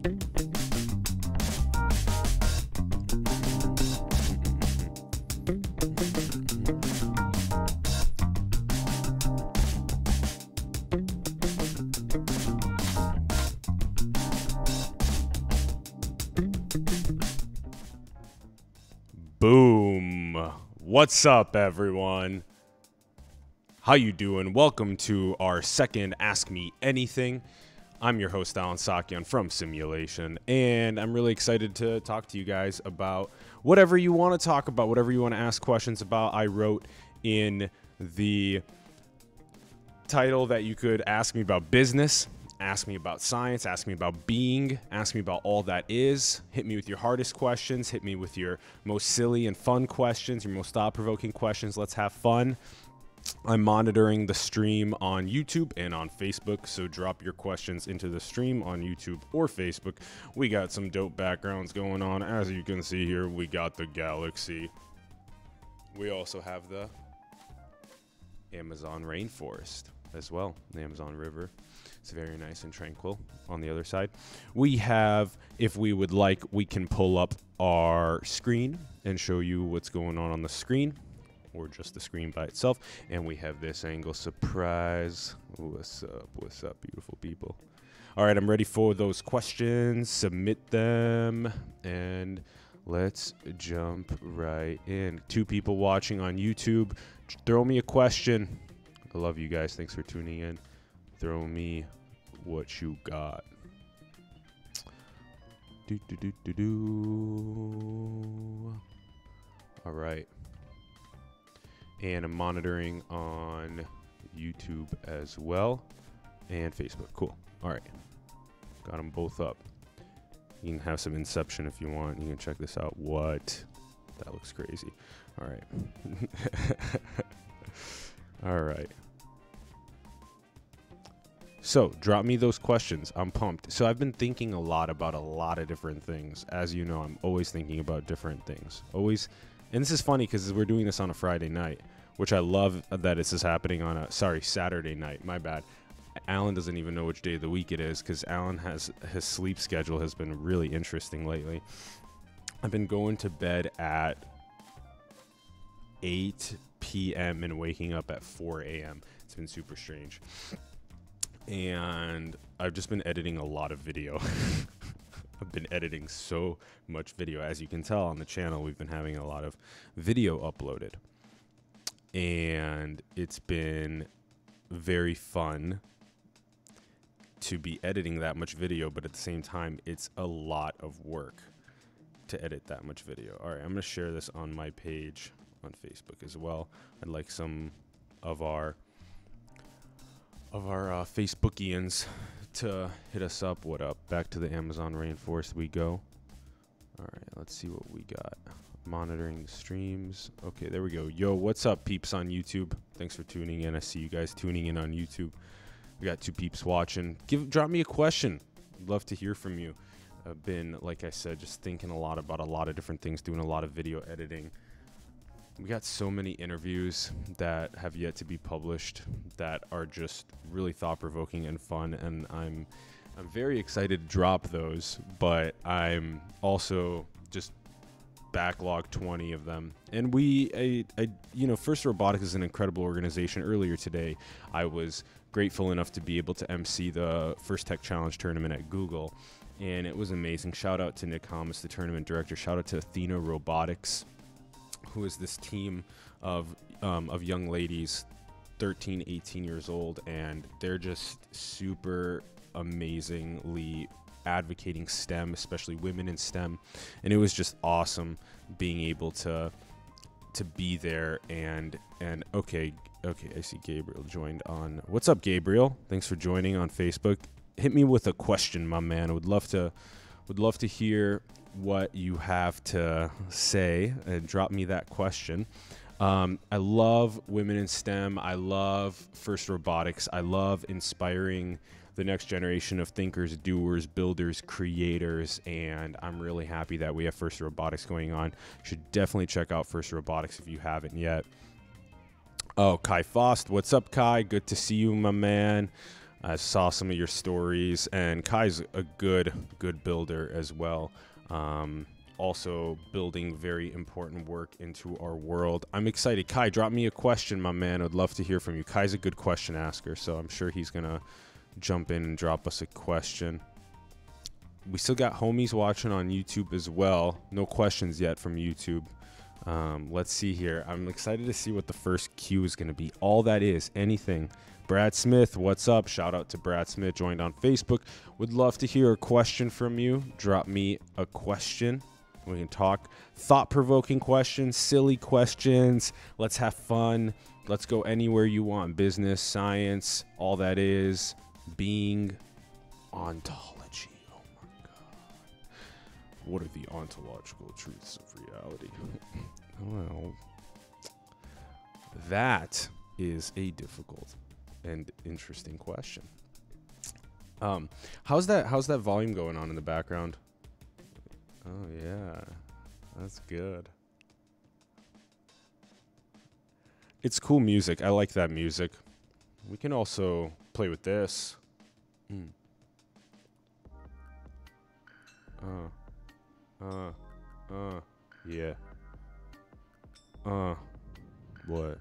Boom. What's up, everyone? How you doing? Welcome to our second Ask Me Anything. I'm your host, Alan Sakian from Simulation, and I'm really excited to talk to you guys about whatever you want to talk about, whatever you want to ask questions about. I wrote in the title that you could ask me about business, ask me about science, ask me about being, ask me about all that is. Hit me with your hardest questions. Hit me with your most silly and fun questions, your most thought-provoking questions. Let's have fun. I'm monitoring the stream on YouTube and on Facebook, so drop your questions into the stream on YouTube or Facebook. We got some dope backgrounds going on. As you can see here, we got the galaxy. We also have the Amazon rainforest as well, the Amazon River. It's very nice and tranquil on the other side. We have, if we would like, we can pull up our screen and show you what's going on the screen, or just the screen by itself. And we have this angle surprise. What's up, beautiful people? All right, I'm ready for those questions. Submit them, and let's jump right in. 2 people watching on YouTube. Throw me a question. I love you guys. Thanks for tuning in. Throw me what you got. All right. And I'm monitoring on YouTube as well and Facebook. Cool. All right. Got them both up. You can have some Inception if you want. You can check this out. What? That looks crazy. All right. All right. So drop me those questions. I'm pumped. So I've been thinking a lot about a lot of different things. As you know, I'm always thinking about different things. Always. And this is funny because we're doing this on a Friday night, which I love that this is happening on Saturday night. My bad. Alan doesn't even know which day of the week it is because Alan his sleep schedule has been really interesting lately. I've been going to bed at 8 p.m. and waking up at 4 a.m. It's been super strange. And I've just been editing a lot of video. I've been editing so much video. As you can tell on the channel, we've been having a lot of video uploaded. And it's been very fun to be editing that much video, but at the same time, it's a lot of work to edit that much video. All right, I'm going to share this on my page on Facebook as well. I'd like some of our Facebookians to hit us up. What up? Back to the Amazon rainforest we go. All right, let's see what we got. Monitoring the streams. Okay, there we go. Yo, what's up, peeps on YouTube? Thanks for tuning in. I see you guys tuning in on YouTube. We got 2 peeps watching. Drop me a question. I'd love to hear from you. I've been, like I said, just thinking a lot about a lot of different things, doing a lot of video editing. We got so many interviews that have yet to be published that are just really thought-provoking and fun, and I'm very excited to drop those, but I'm also just backlog 20 of them. And First Robotics is an incredible organization. Earlier today, I was grateful enough to be able to MC the First Tech Challenge tournament at Google, and it was amazing. Shout out to Nick Hamas, the tournament director. Shout out to Athena Robotics, who is this team of young ladies, 13, 18 years old, and they're just super amazingly advocating STEM, especially women in STEM. And it was just awesome being able to be there. And okay, I see Gabriel joined on. What's up, Gabriel? Thanks for joining on Facebook. Hit me with a question, my man. I would love to hear what you have to say, and drop me that question. I love women in STEM. I love First Robotics. I love inspiring the next generation of thinkers, doers, builders, creators, and I'm really happy that we have First Robotics going on. You should definitely check out First Robotics if you haven't yet. Oh, Kai Fost. What's up, Kai? Good to see you, my man. I saw some of your stories, and Kai's a good builder as well. Also building very important work into our world. I'm excited. Kai, drop me a question, my man. I'd love to hear from you. Kai's a good question asker, so I'm sure he's going to jump in and drop us a question. We still got homies watching on YouTube as well. No questions yet from YouTube. Let's see here. I'm excited to see what the first cue is going to be. All that is, anything. Brad Smith, what's up? Shout out to Brad Smith, joined on Facebook. Would love to hear a question from you. Drop me a question. We can talk thought-provoking questions, silly questions. Let's have fun. Let's go anywhere you want. Business, science, all that is, being, ontology. Oh my God. What are the ontological truths of reality? Well, that is a difficult and interesting question. How's that volume going on in the background? Oh yeah, that's good. It's cool music. I like that music. We can also play with this. Yeah. What?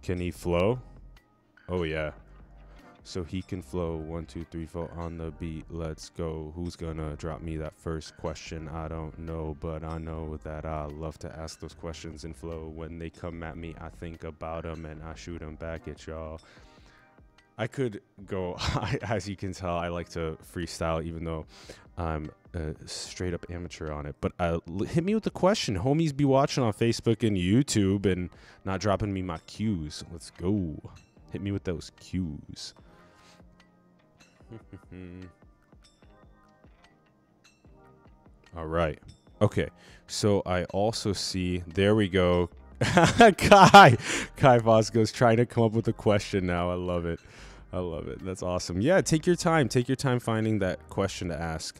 Can he flow? Oh yeah. So he can flow 1, 2, 3, 4 on the beat. Let's go. Who's gonna drop me that first question? I don't know, but I know that I love to ask those questions and flow. When they come at me, I think about them and I shoot them back at y'all. I could go, as you can tell, I like to freestyle, even though I'm a straight up amateur on it. But hit me with the question. Homies be watching on Facebook and YouTube and not dropping me my cues. Let's go. Hit me with those cues. All right. Okay. So I also see, there we go. Kai Fosco's trying to come up with a question now. I love it. I love it. That's awesome. Yeah, take your time. Take your time finding that question to ask.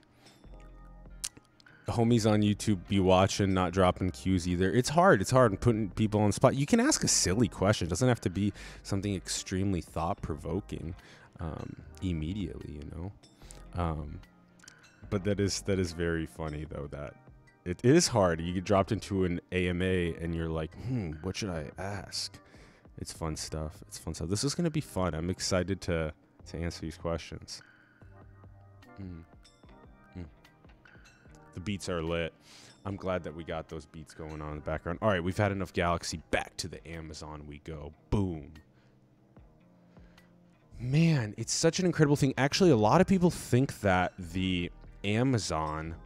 Homies on YouTube be watching, not dropping cues either. It's hard. It's hard putting people on the spot. You can ask a silly question. It doesn't have to be something extremely thought-provoking immediately, you know. But that is very funny, though, that it is hard. You get dropped into an AMA and you're like, what should I ask? It's fun stuff. It's fun stuff. This is going to be fun. I'm excited to answer these questions. The beats are lit. I'm glad that we got those beats going on in the background. All right, we've had enough Galaxy. Back to the Amazon we go. Boom. Man, it's such an incredible thing. Actually, a lot of people think that the Amazon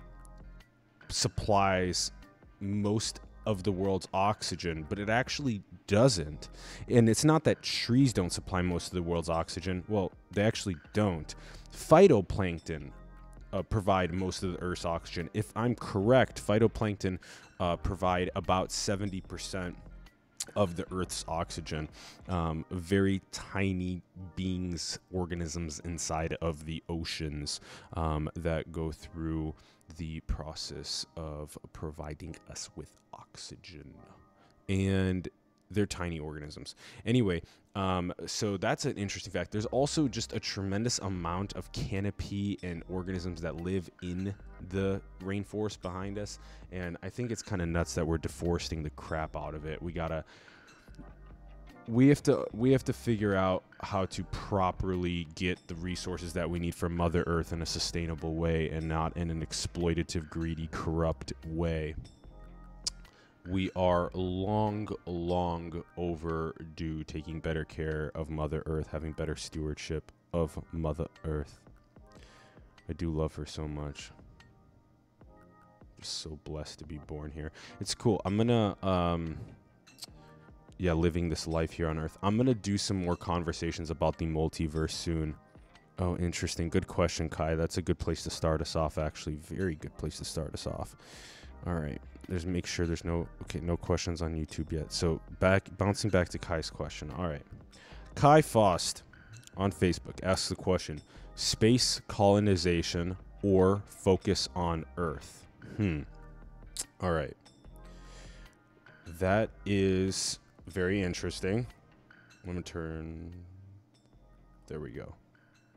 supplies most of the world's oxygen, but it actually doesn't. And it's not that trees don't supply most of the world's oxygen. Well, they actually don't. Phytoplankton provide most of the Earth's oxygen. If I'm correct, phytoplankton provide about 70% of the Earth's oxygen. Very tiny beings, organisms inside of the oceans that go through the process of providing us with oxygen. And they're tiny organisms. Anyway, so that's an interesting fact. There's also just a tremendous amount of canopy and organisms that live in the rainforest behind us. And I think it's kind of nuts that we're deforesting the crap out of it. We have to figure out how to properly get the resources that we need from Mother Earth in a sustainable way and not in an exploitative, greedy, corrupt way. We are long overdue taking better care of Mother Earth, having better stewardship of Mother Earth. I do love her so much. Just so blessed to be born here. It's cool. I'm gonna living this life here on Earth. I'm gonna do some more conversations about the multiverse soon. Oh, interesting. Good question, Kai. That's a good place to start us off, actually. Very good place to start us off. All right. Make sure there's no questions on YouTube yet. So bouncing back to Kai's question. All right. Kai Fost on Facebook asks the question, space colonization or focus on Earth? All right. That is very interesting. I'm going to turn... There we go.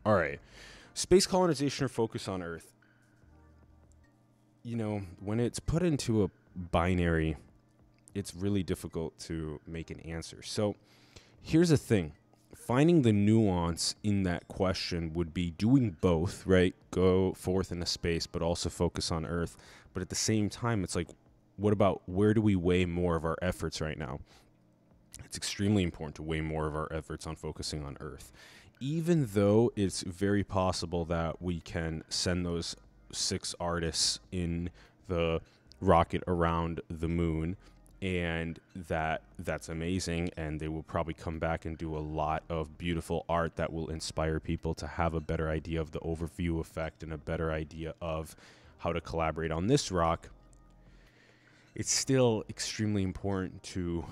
All right. Space colonization or focus on Earth. You know, when it's put into a binary, it's really difficult to make an answer. So here's the thing. Finding the nuance in that question would be doing both, right? Go forth into space, but also focus on Earth. But at the same time, it's like, what about where do we weigh more of our efforts right now? It's extremely important to weigh more of our efforts on focusing on Earth. Even though it's very possible that we can send those 6 artists in the rocket around the moon, and that's amazing, and they will probably come back and do a lot of beautiful art that will inspire people to have a better idea of the overview effect and a better idea of how to collaborate on this rock. It's still extremely important to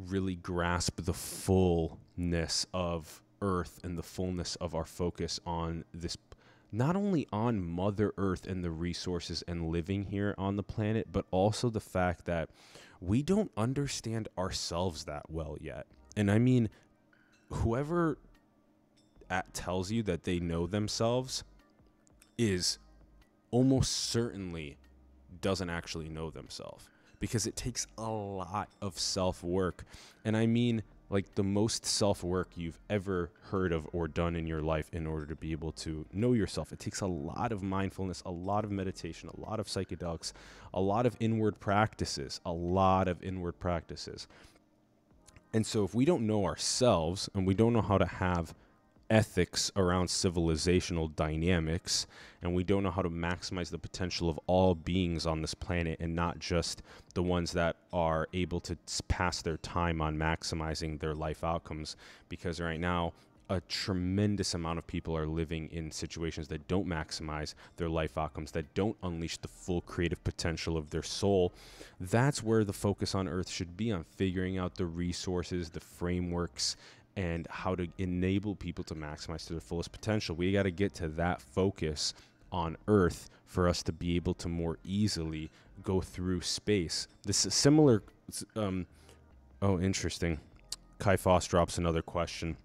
really grasp the fullness of Earth and the fullness of our focus on this, not only on Mother Earth and the resources and living here on the planet, but also the fact that we don't understand ourselves that well yet. And I mean, whoever tells you that they know themselves is almost certainly doesn't actually know themselves, because it takes a lot of self-work. And I mean, like, the most self-work you've ever heard of or done in your life in order to be able to know yourself. It takes a lot of mindfulness, a lot of meditation, a lot of psychedelics, a lot of inward practices, And so if we don't know ourselves and we don't know how to have ethics around civilizational dynamics, and we don't know how to maximize the potential of all beings on this planet and not just the ones that are able to pass their time on maximizing their life outcomes, because right now a tremendous amount of people are living in situations that don't maximize their life outcomes, that don't unleash the full creative potential of their soul. That's where the focus on Earth should be, on figuring out the resources, the frameworks, and how to enable people to maximize to their fullest potential. We got to get to that focus on Earth for us to be able to more easily go through space. This is similar. Oh, interesting. Kai Foss drops another question.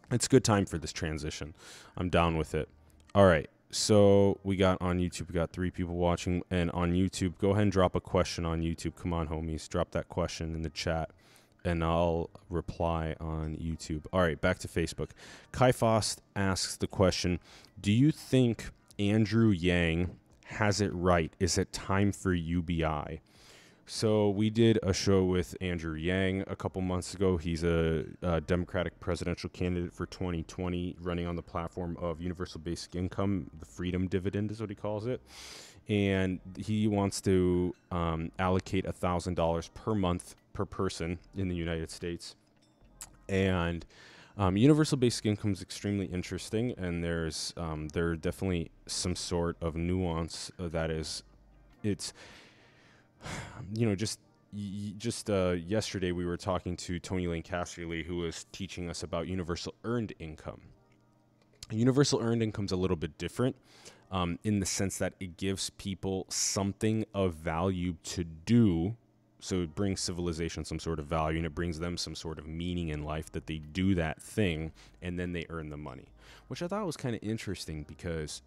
It's a good time for this transition. I'm down with it. All right. So we got on YouTube, we got 3 people watching, and on YouTube, go ahead and drop a question on YouTube. Come on, homies. Drop that question in the chat, and I'll reply on YouTube. All right, back to Facebook. Kai Foss asks the question, do you think Andrew Yang has it right? Is it time for UBI? So we did a show with Andrew Yang a couple months ago. He's a Democratic presidential candidate for 2020, running on the platform of universal basic income. The freedom dividend is what he calls it. And he wants to allocate $1,000 per month per person in the United States. And universal basic income is extremely interesting, and there's there definitely some sort of nuance that is, it's, you know, just yesterday we were talking to Tony Lane Casterly, who was teaching us about universal earned income. Universal earned income is a little bit different in the sense that it gives people something of value to do. So it brings civilization some sort of value, and it brings them some sort of meaning in life, that they do that thing and then they earn the money, which I thought was kind of interesting, because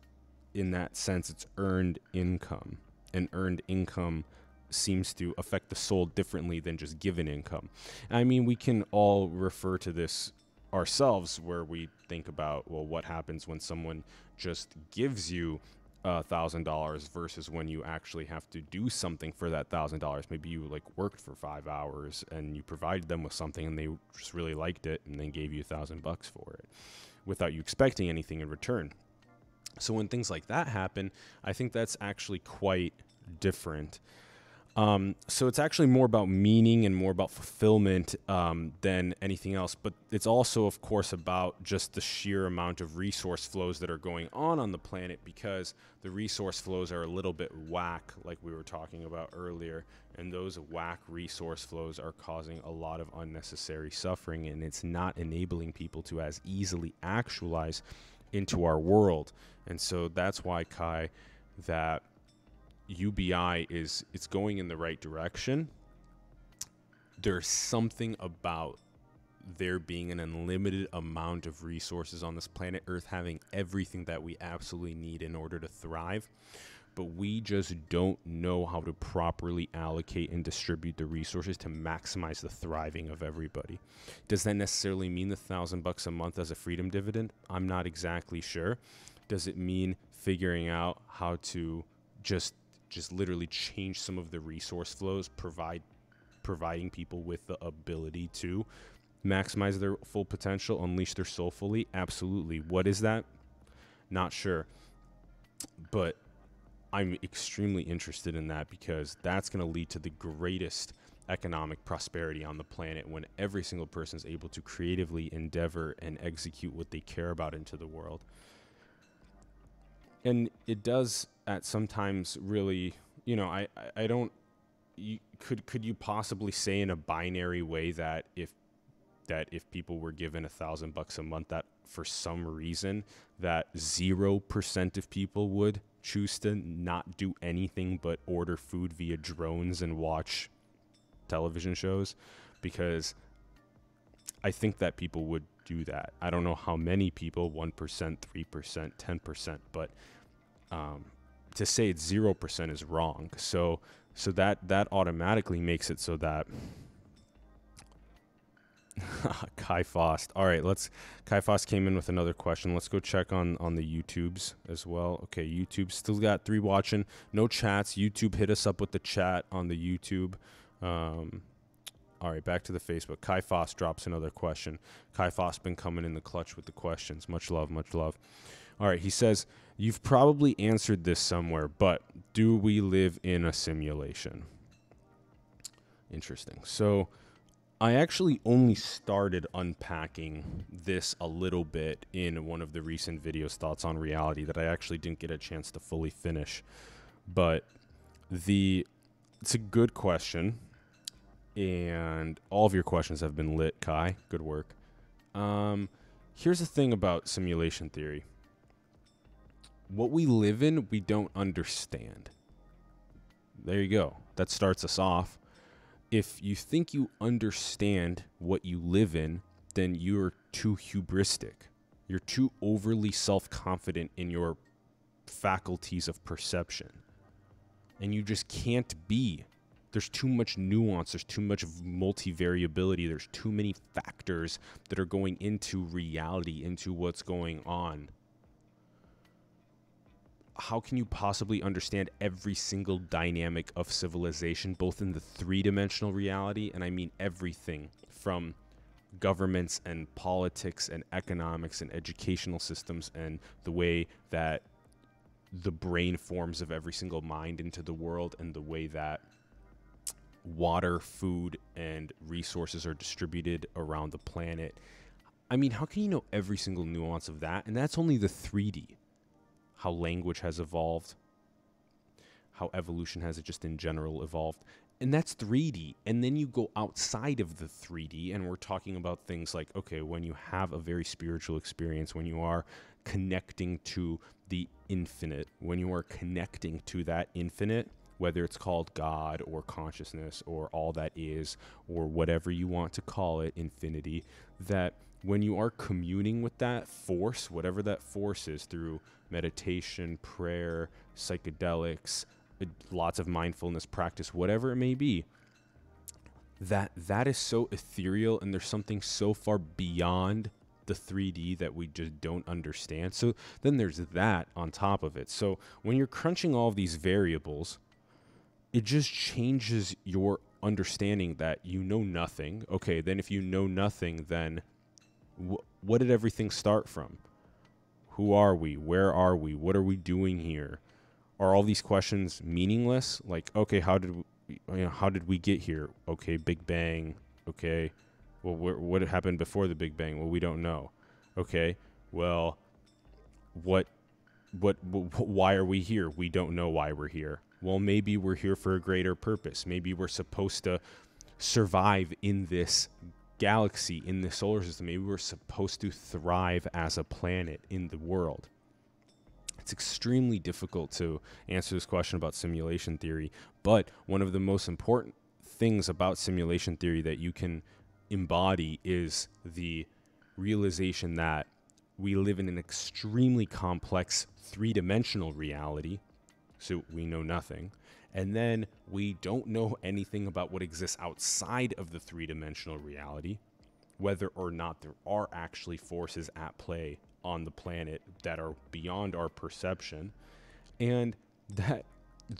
in that sense it's earned income, and earned income seems to affect the soul differently than just given income. I mean, we can all refer to this ourselves, where we think about, well, what happens when someone just gives you $1,000 versus when you actually have to do something for that $1,000. Maybe you like worked for 5 hours and you provided them with something and they just really liked it and then gave you $1,000 for it without you expecting anything in return. So when things like that happen, I think that's actually quite different. So it's actually more about meaning and more about fulfillment than anything else. But it's also, of course, about just the sheer amount of resource flows that are going on the planet, because the resource flows are a little bit whack, like we were talking about earlier. And those whack resource flows are causing a lot of unnecessary suffering, and it's not enabling people to as easily actualize into our world. And so that's why, Kai, that UBI it's going in the right direction. There's something about there being an unlimited amount of resources on this planet Earth, having everything that we absolutely need in order to thrive. But we just don't know how to properly allocate and distribute the resources to maximize the thriving of everybody. Does that necessarily mean the $1,000 a month as a freedom dividend? I'm not exactly sure. Does it mean figuring out how to just literally change some of the resource flows, providing people with the ability to maximize their full potential, unleash their soul fully? Absolutely. What is that? Not sure. But I'm extremely interested in that, because that's going to lead to the greatest economic prosperity on the planet, when every single person is able to creatively endeavor and execute what they care about into the world. And it does at sometimes really, I don't, could you possibly say in a binary way that if people were given $1,000 a month, that for some reason that 0% of people would choose to not do anything but order food via drones and watch television shows? Because I think that people would do that. I don't know how many people, 1%, 3%, 10%, but to say it's 0% is wrong. So that automatically makes it so that Kai Fost. All right, Kai Fost came in with another question. Let's go check on the YouTubes as well. Okay, YouTube still got 3 watching. No chats. YouTube, hit us up with the chat on the YouTube. All right, back to the Facebook. Kai Fost drops another question. Kai Fost been coming in the clutch with the questions. Much love, much love. All right, he says, you've probably answered this somewhere, but do we live in a simulation? Interesting. So I actually only started unpacking this a little bit in one of the recent videos, Thoughts on Reality, that I actually didn't get a chance to fully finish. But it's a good question, and all of your questions have been lit, Kai. Good work. Here's the thing about simulation theory. What we live in, we don't understand. There you go. That starts us off. If you think you understand what you live in, then you're too hubristic. You're too overly self-confident in your faculties of perception. And you just can't be. There's too much nuance. There's too much multivariability. There's too many factors that are going into reality, into what's going on. How can you possibly understand every single dynamic of civilization, both in the 3-dimensional reality, and I mean everything from governments and politics and economics and educational systems and the way that the brain forms of every single mind into the world, and the way that water, food, and resources are distributed around the planet? I mean, how can you know every single nuance of that? And that's only the 3D. How language has evolved, how evolution has just in general evolved. And that's 3D. And then you go outside of the 3D, and we're talking about things like, okay, when you have a very spiritual experience, when you are connecting to the infinite, when you are connecting to that infinite, whether it's called God or consciousness or all that is, or whatever you want to call it, infinity, that when you are communing with that force, whatever that force is, through meditation, prayer, psychedelics, lots of mindfulness practice, whatever it may be, that is so ethereal, and there's something so far beyond the 3D that we just don't understand. So then there's that on top of it. So when you're crunching all of these variables, it just changes your understanding that you know nothing. Okay, then if you know nothing, then what did everything start from? Who are we? Where are we? What are we doing here? Are all these questions meaningless? Like, okay, how did we get here? Okay, Big Bang. Okay, well, what happened before the Big Bang? Well, we don't know. Okay, well, why are we here? We don't know why we're here. Well, maybe we're here for a greater purpose. Maybe we're supposed to survive in this galaxy, in the solar system. Maybe we're supposed to thrive as a planet in the world. It's extremely difficult to answer this question about simulation theory, but one of the most important things about simulation theory that you can embody is the realization that we live in an extremely complex three-dimensional reality, so we know nothing, and then we don't know anything about what exists outside of the three-dimensional reality, whether or not there are actually forces at play on the planet that are beyond our perception, and that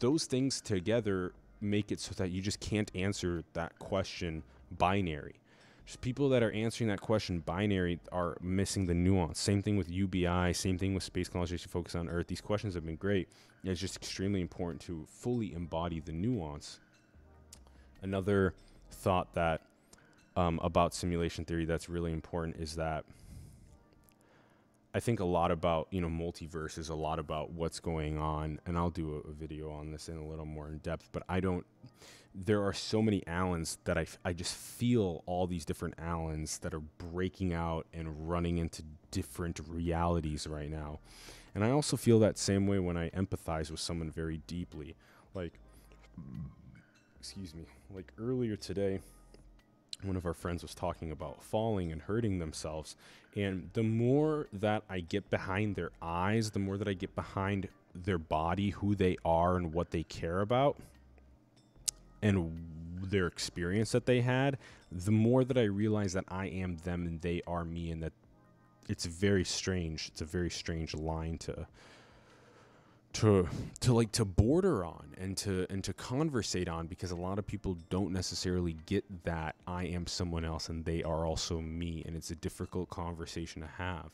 those things together make it so that you just can't answer that question binary. Just people that are answering that question binary are missing the nuance. Same thing with UBI, same thing with space colonization focus on Earth. These questions have been great. It's just extremely important to fully embody the nuance. Another thought that about simulation theory that's really important is that I think a lot about, multiverse is a lot about what's going on, and I'll do a video on this in a little more in depth, but there are so many Allens that I just feel all these different Allens that are breaking out and running into different realities right now. And I also feel that same way when I empathize with someone very deeply. Like earlier today, one of our friends was talking about falling and hurting themselves. And the more that I get behind their eyes, the more that I get behind their body, who they are and what they care about, and their experience that they had, the more that I realize that I am them and they are me, and that it's very strange. It's a very strange line to border on and to conversate on, because a lot of people don't necessarily get that I am someone else and they are also me, and it's a difficult conversation to have.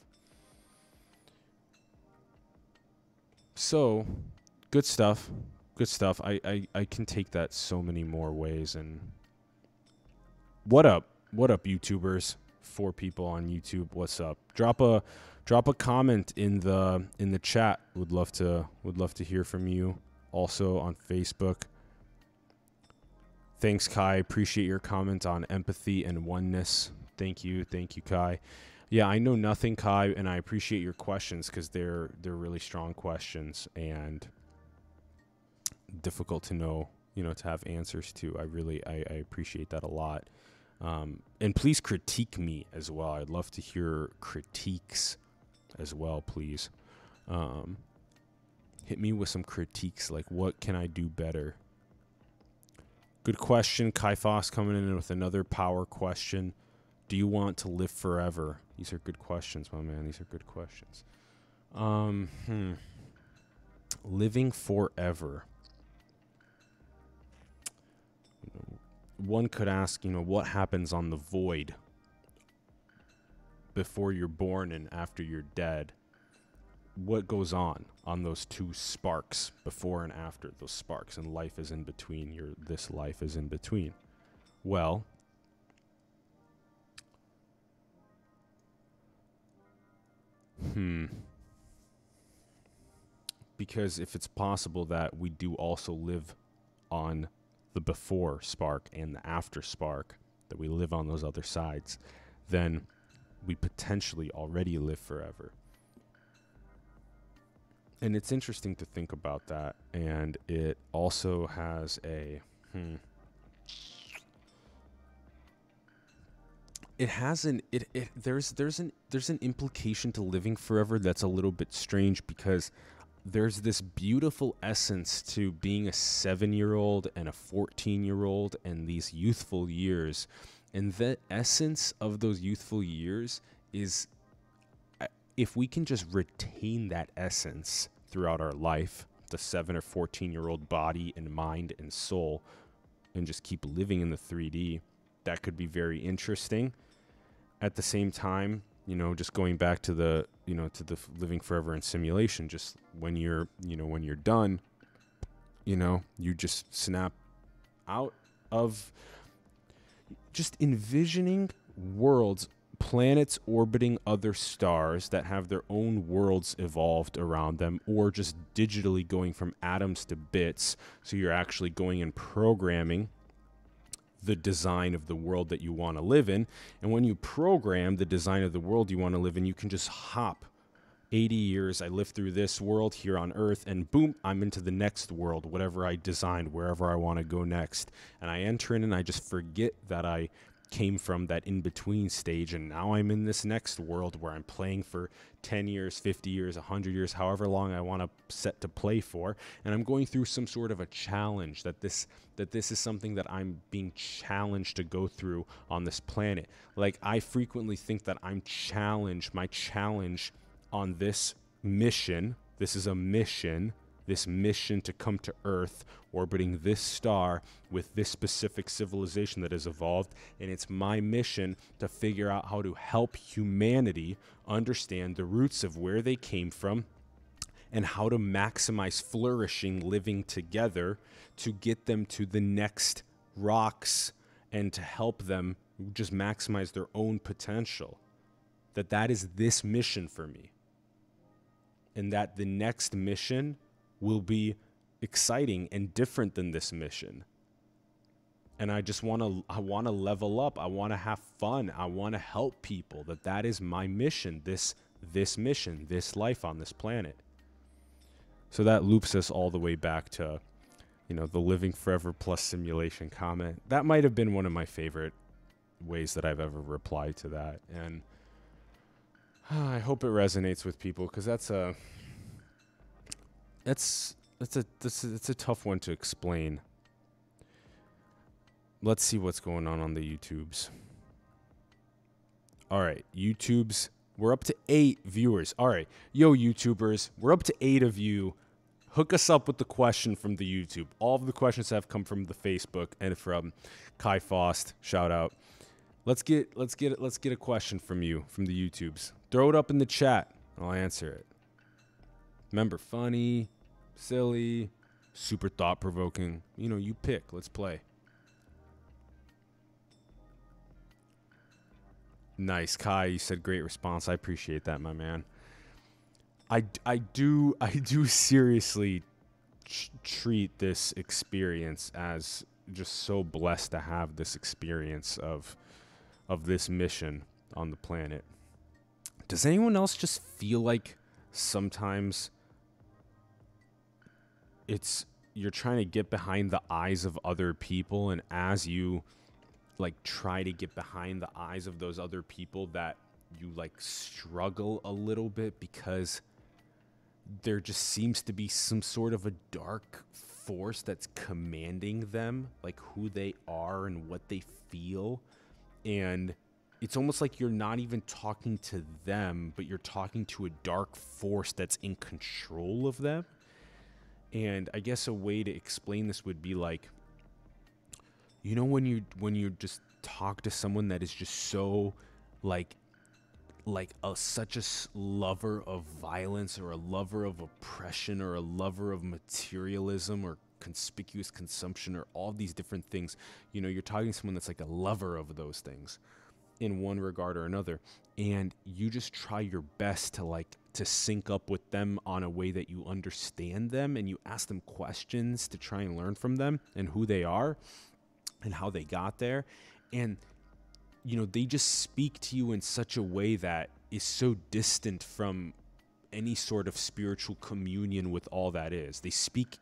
So, good stuff. Good stuff. I can take that so many more ways. And what up? What up, YouTubers? 4 people on YouTube. What's up? Drop a comment in the chat. Would love to hear from you. Also on Facebook. Thanks, Kai. Appreciate your comment on empathy and oneness. Thank you, Kai. Yeah, I know nothing, Kai, and I appreciate your questions, because they're really strong questions and difficult to know, to have answers to. I appreciate that a lot. And please critique me as well. I'd love to hear critiques as well, please. Hit me with some critiques, like what can I do better? Good question. Kai Foss coming in with another power question. Do you want to live forever? These are good questions, my man. These are good questions. Living forever. One could ask, what happens on the void before you're born and after you're dead? What goes on those 2 sparks, before and after those sparks, and life is in between? This life is in between. Well, because if it's possible that we do also live on the before spark and the after spark, that we live on those other sides, then we potentially already live forever. And it's interesting to think about that, and it also has a there's an implication to living forever that's a little bit strange, because there's this beautiful essence to being a 7-year-old and a 14-year-old and these youthful years. And the essence of those youthful years is, if we can just retain that essence throughout our life, the 7 or 14-year-old body and mind and soul, and just keep living in the 3D, that could be very interesting. At the same time, just going back to the living forever in simulation, just when you're done, you just snap out of just envisioning worlds, planets orbiting other stars that have their own worlds evolved around them, or just digitally going from atoms to bits. So you're actually going and programming the design of the world that you want to live in. And when you program the design of the world you want to live in, you can just hop 80 years. I lived through this world here on Earth, and boom, I'm into the next world, whatever I designed, wherever I want to go next. And I enter in and I just forget that I came from that in-between stage, and now I'm in this next world where I'm playing for 10 years, 50 years, 100 years, however long I want to set to play for, and I'm going through some sort of a challenge, that this is something that I'm being challenged to go through on this planet. Like, I frequently think that my challenge on this mission, this is a mission, this mission to come to Earth, orbiting this star with this specific civilization that has evolved, and it's my mission to figure out how to help humanity understand the roots of where they came from and how to maximize flourishing living together to get them to the next rocks and to help them just maximize their own potential. That is this mission for me. And that the next mission will be exciting and different than this mission. And I want to level up. I want to have fun. I want to help people. That is my mission, this mission, this life on this planet. So that loops us all the way back to, the living forever plus simulation comment. That might have been one of my favorite ways that I've ever replied to that. And I hope it resonates with people, because it's a tough one to explain. Let's see what's going on the YouTubes. All right, YouTubes, we're up to 8 viewers. All right, yo, YouTubers, we're up to 8 of you. Hook us up with the question from the YouTube. All of the questions have come from the Facebook and from Kai Faust. Shout out. Let's get a question from you, from the YouTubes. Throw it up in the chat. I'll answer it. Remember, funny, silly, super thought-provoking. You pick. Let's play. Nice, Kai. You said great response. I appreciate that, my man. I do seriously treat this experience as just so blessed to have this experience of this mission on the planet. Does anyone else just feel like sometimes you're trying to get behind the eyes of other people, and as you try to get behind the eyes of those other people, that you struggle a little bit, because there just seems to be some sort of a dark force that's commanding them, who they are and what they feel. And it's almost like you're not even talking to them, but you're talking to a dark force that's in control of them. And I guess a way to explain this would be when you just talk to someone that is just so such a lover of violence, or a lover of oppression, or a lover of materialism, or conspicuous consumption, or all these different things. You're talking to someone that's a lover of those things in one regard or another, and you just try your best to sync up with them on a way that you understand them, and you ask them questions to try and learn from them and who they are and how they got there. And they just speak to you in such a way that is so distant from any sort of spiritual communion with all that is. They speak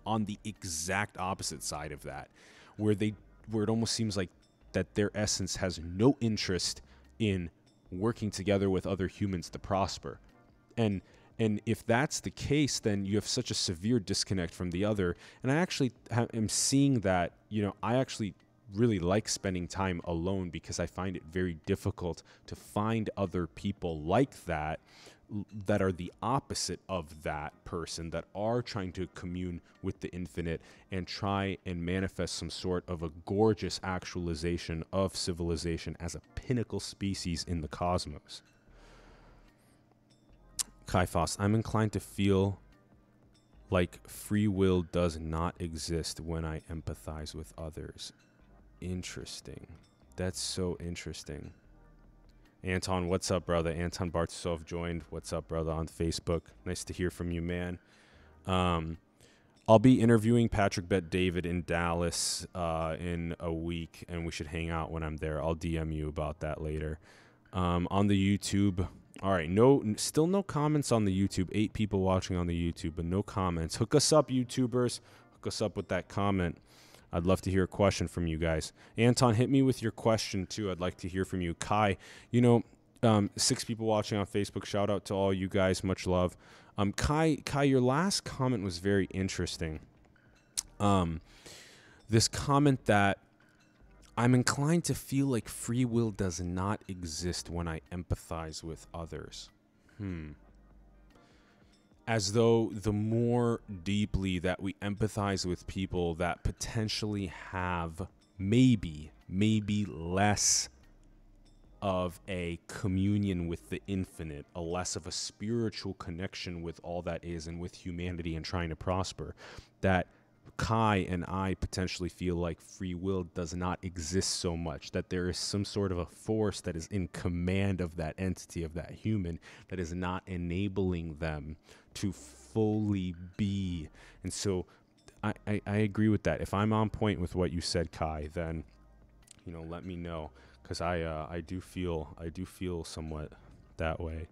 on the exact opposite side of that, where it almost seems like that their essence has no interest in working together with other humans to prosper. And if that's the case, then you have such a severe disconnect from the other. And I actually am seeing that, I actually really like spending time alone, because I find it very difficult to find other people like that are the opposite of that person, that are trying to commune with the infinite and try and manifest some sort of a gorgeous actualization of civilization as a pinnacle species in the cosmos. Kai Foss, I'm inclined to feel like free will does not exist when I empathize with others. Interesting. That's so interesting. Anton, what's up, brother? Anton Bartasov joined. What's up, brother, on Facebook? Nice to hear from you, man. I'll be interviewing Patrick Bet-David in Dallas in a week, and we should hang out when I'm there. I'll DM you about that later. On the YouTube, all right, still no comments on the YouTube. 8 people watching on the YouTube, but no comments. Hook us up, YouTubers. Hook us up with that comment. I'd love to hear a question from you guys. Anton, hit me with your question too. I'd like to hear from you. Kai, 6 people watching on Facebook. Shout out to all you guys. Much love. Kai, your last comment was very interesting. This comment that I'm inclined to feel like free will does not exist when I empathize with others. As though the more deeply that we empathize with people that potentially have maybe less of a communion with the infinite, a less of a spiritual connection with all that is and with humanity and trying to prosper, that Kai and I potentially feel like free will does not exist so much, that there is some sort of a force that is in command of that entity, of that human, that is not enabling them to fully be. And so I agree with that. If I'm on point with what you said, Kai, then let me know, because I do feel somewhat that way.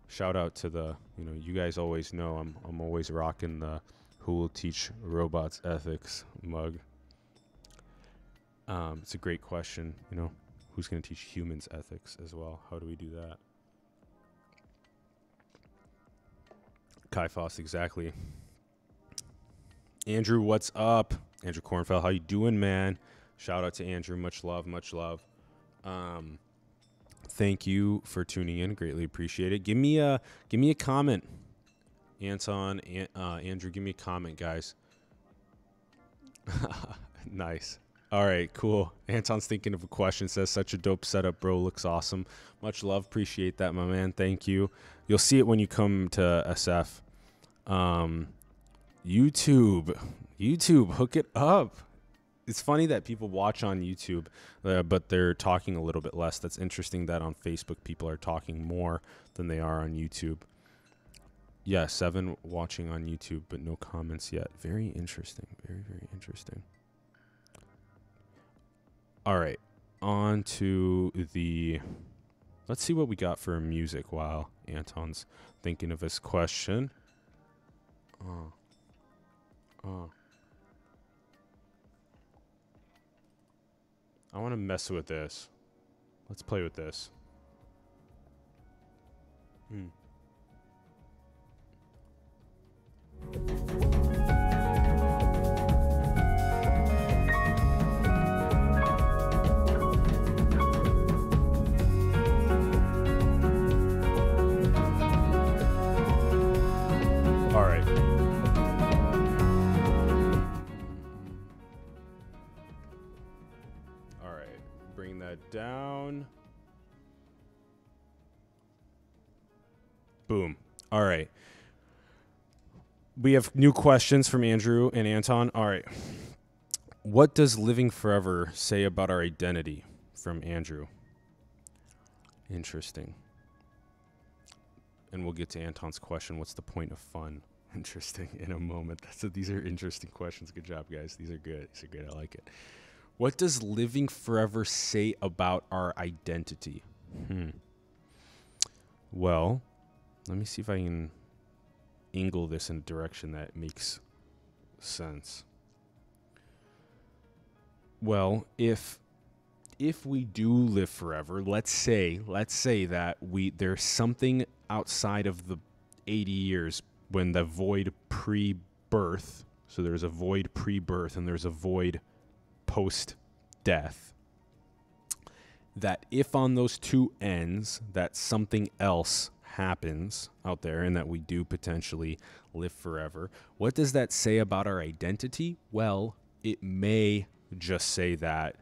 Shout out to the, you guys always know I'm always rocking the "Who Will Teach Robots Ethics" mug. It's a great question. Who's going to teach humans ethics as well? How do we do that? Kai Foss, exactly. Andrew, what's up? Andrew Kornfeld, how you doing, man? Shout out to Andrew. Much love, much love. Thank you for tuning in. Greatly appreciate it. Give me a comment, Anton, Andrew. Give me a comment, guys. Nice. All right, cool. Anton's thinking of a question. Says, such a dope setup, bro. Looks awesome. Much love. Appreciate that, my man. Thank you. You'll see it when you come to SF. YouTube, hook it up. It's funny that people watch on YouTube, but they're talking a little bit less. That's interesting that on Facebook people are talking more than they are on YouTube. Yeah, 7 watching on YouTube, but no comments yet. Very interesting. Very, very interesting. All right, on to let's see what we got for music while Anton's thinking of his question. I want to mess with this. Let's play with this. All right. All right. Bring that down. Boom. All right. We have new questions from Andrew and Anton. All right. What does living forever say about our identity? From Andrew. Interesting. And we'll get to Anton's question. What's the point of fun? Interesting. In a moment. These are interesting questions. Good job, guys. These are good. I like it. What does living forever say about our identity? Well, let me see if I can angle this in a direction that makes sense. Well, if we do live forever, let's say that there's something outside of the 80 years when the void pre-birth, so there's a void pre-birth and there's a void post-death, that if on those two ends that something else happens out there and that we do potentially live forever, what does that say about our identity? Well, it may just say that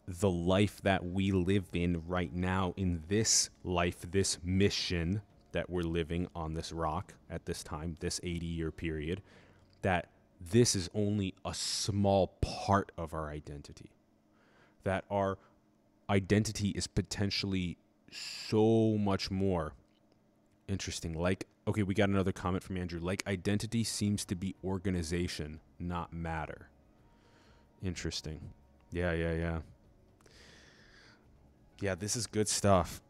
the life that we live in right now, in this life, this mission that we're living on this rock at this time, this 80-year period, that this is only a small part of our identity. That our identity is potentially so much more. Interesting. Okay, we got another comment from Andrew. Identity seems to be organization, not matter. Interesting. Yeah. Yeah, this is good stuff.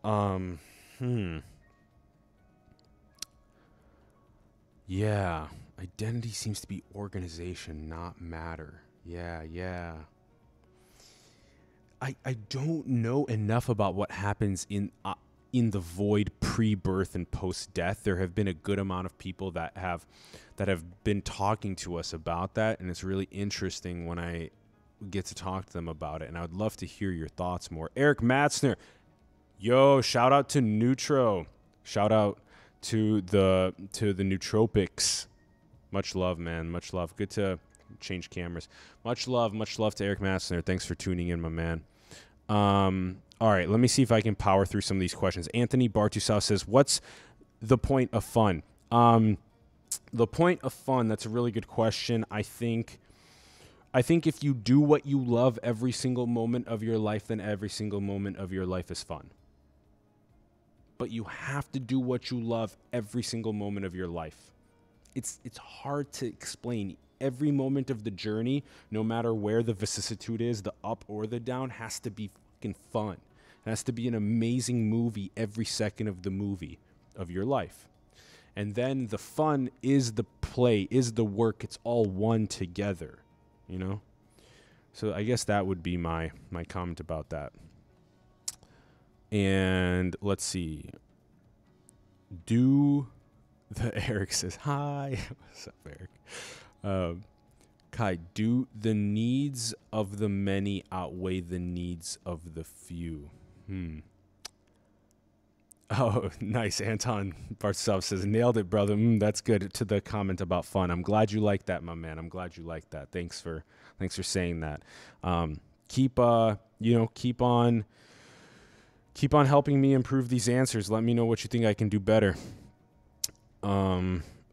Yeah. Identity seems to be organization, not matter. Yeah. I don't know enough about what happens in the void pre-birth and post-death. There have been a good amount of people that have been talking to us about that, and it's really interesting when I get to talk to them about it, and I would love to hear your thoughts more. Eric Matzner, yo, shout out to Neutro. Shout out to the nootropics. Much love, man. Much love. Good to change cameras. Much love to Eric Matzner. Thanks for tuning in, my man. All right, let me see if I can power through some of these questions. Anthony Bartusau says, what's the point of fun? The point of fun, that's a really good question. I think if you do what you love every single moment of your life, then every single moment of your life is fun. But you have to do what you love every single moment of your life. It's hard to explain. Every moment of the journey, no matter where the vicissitude is, the up or the down, has to be fucking fun. It has to be an amazing movie every second of the movie of your life. And then the fun is the play, is the work. It's all one together, you know? So I guess that would be my comment about that. And let's see. Eric says, hi. What's up, Eric? Kai, do the needs of the many outweigh the needs of the few? Oh, nice. Anton Bartsov says, nailed it, brother. That's good. To the comment about fun. I'm glad you like that, my man. I'm glad you like that. Thanks for saying that. Keep on helping me improve these answers. Let me know what you think I can do better.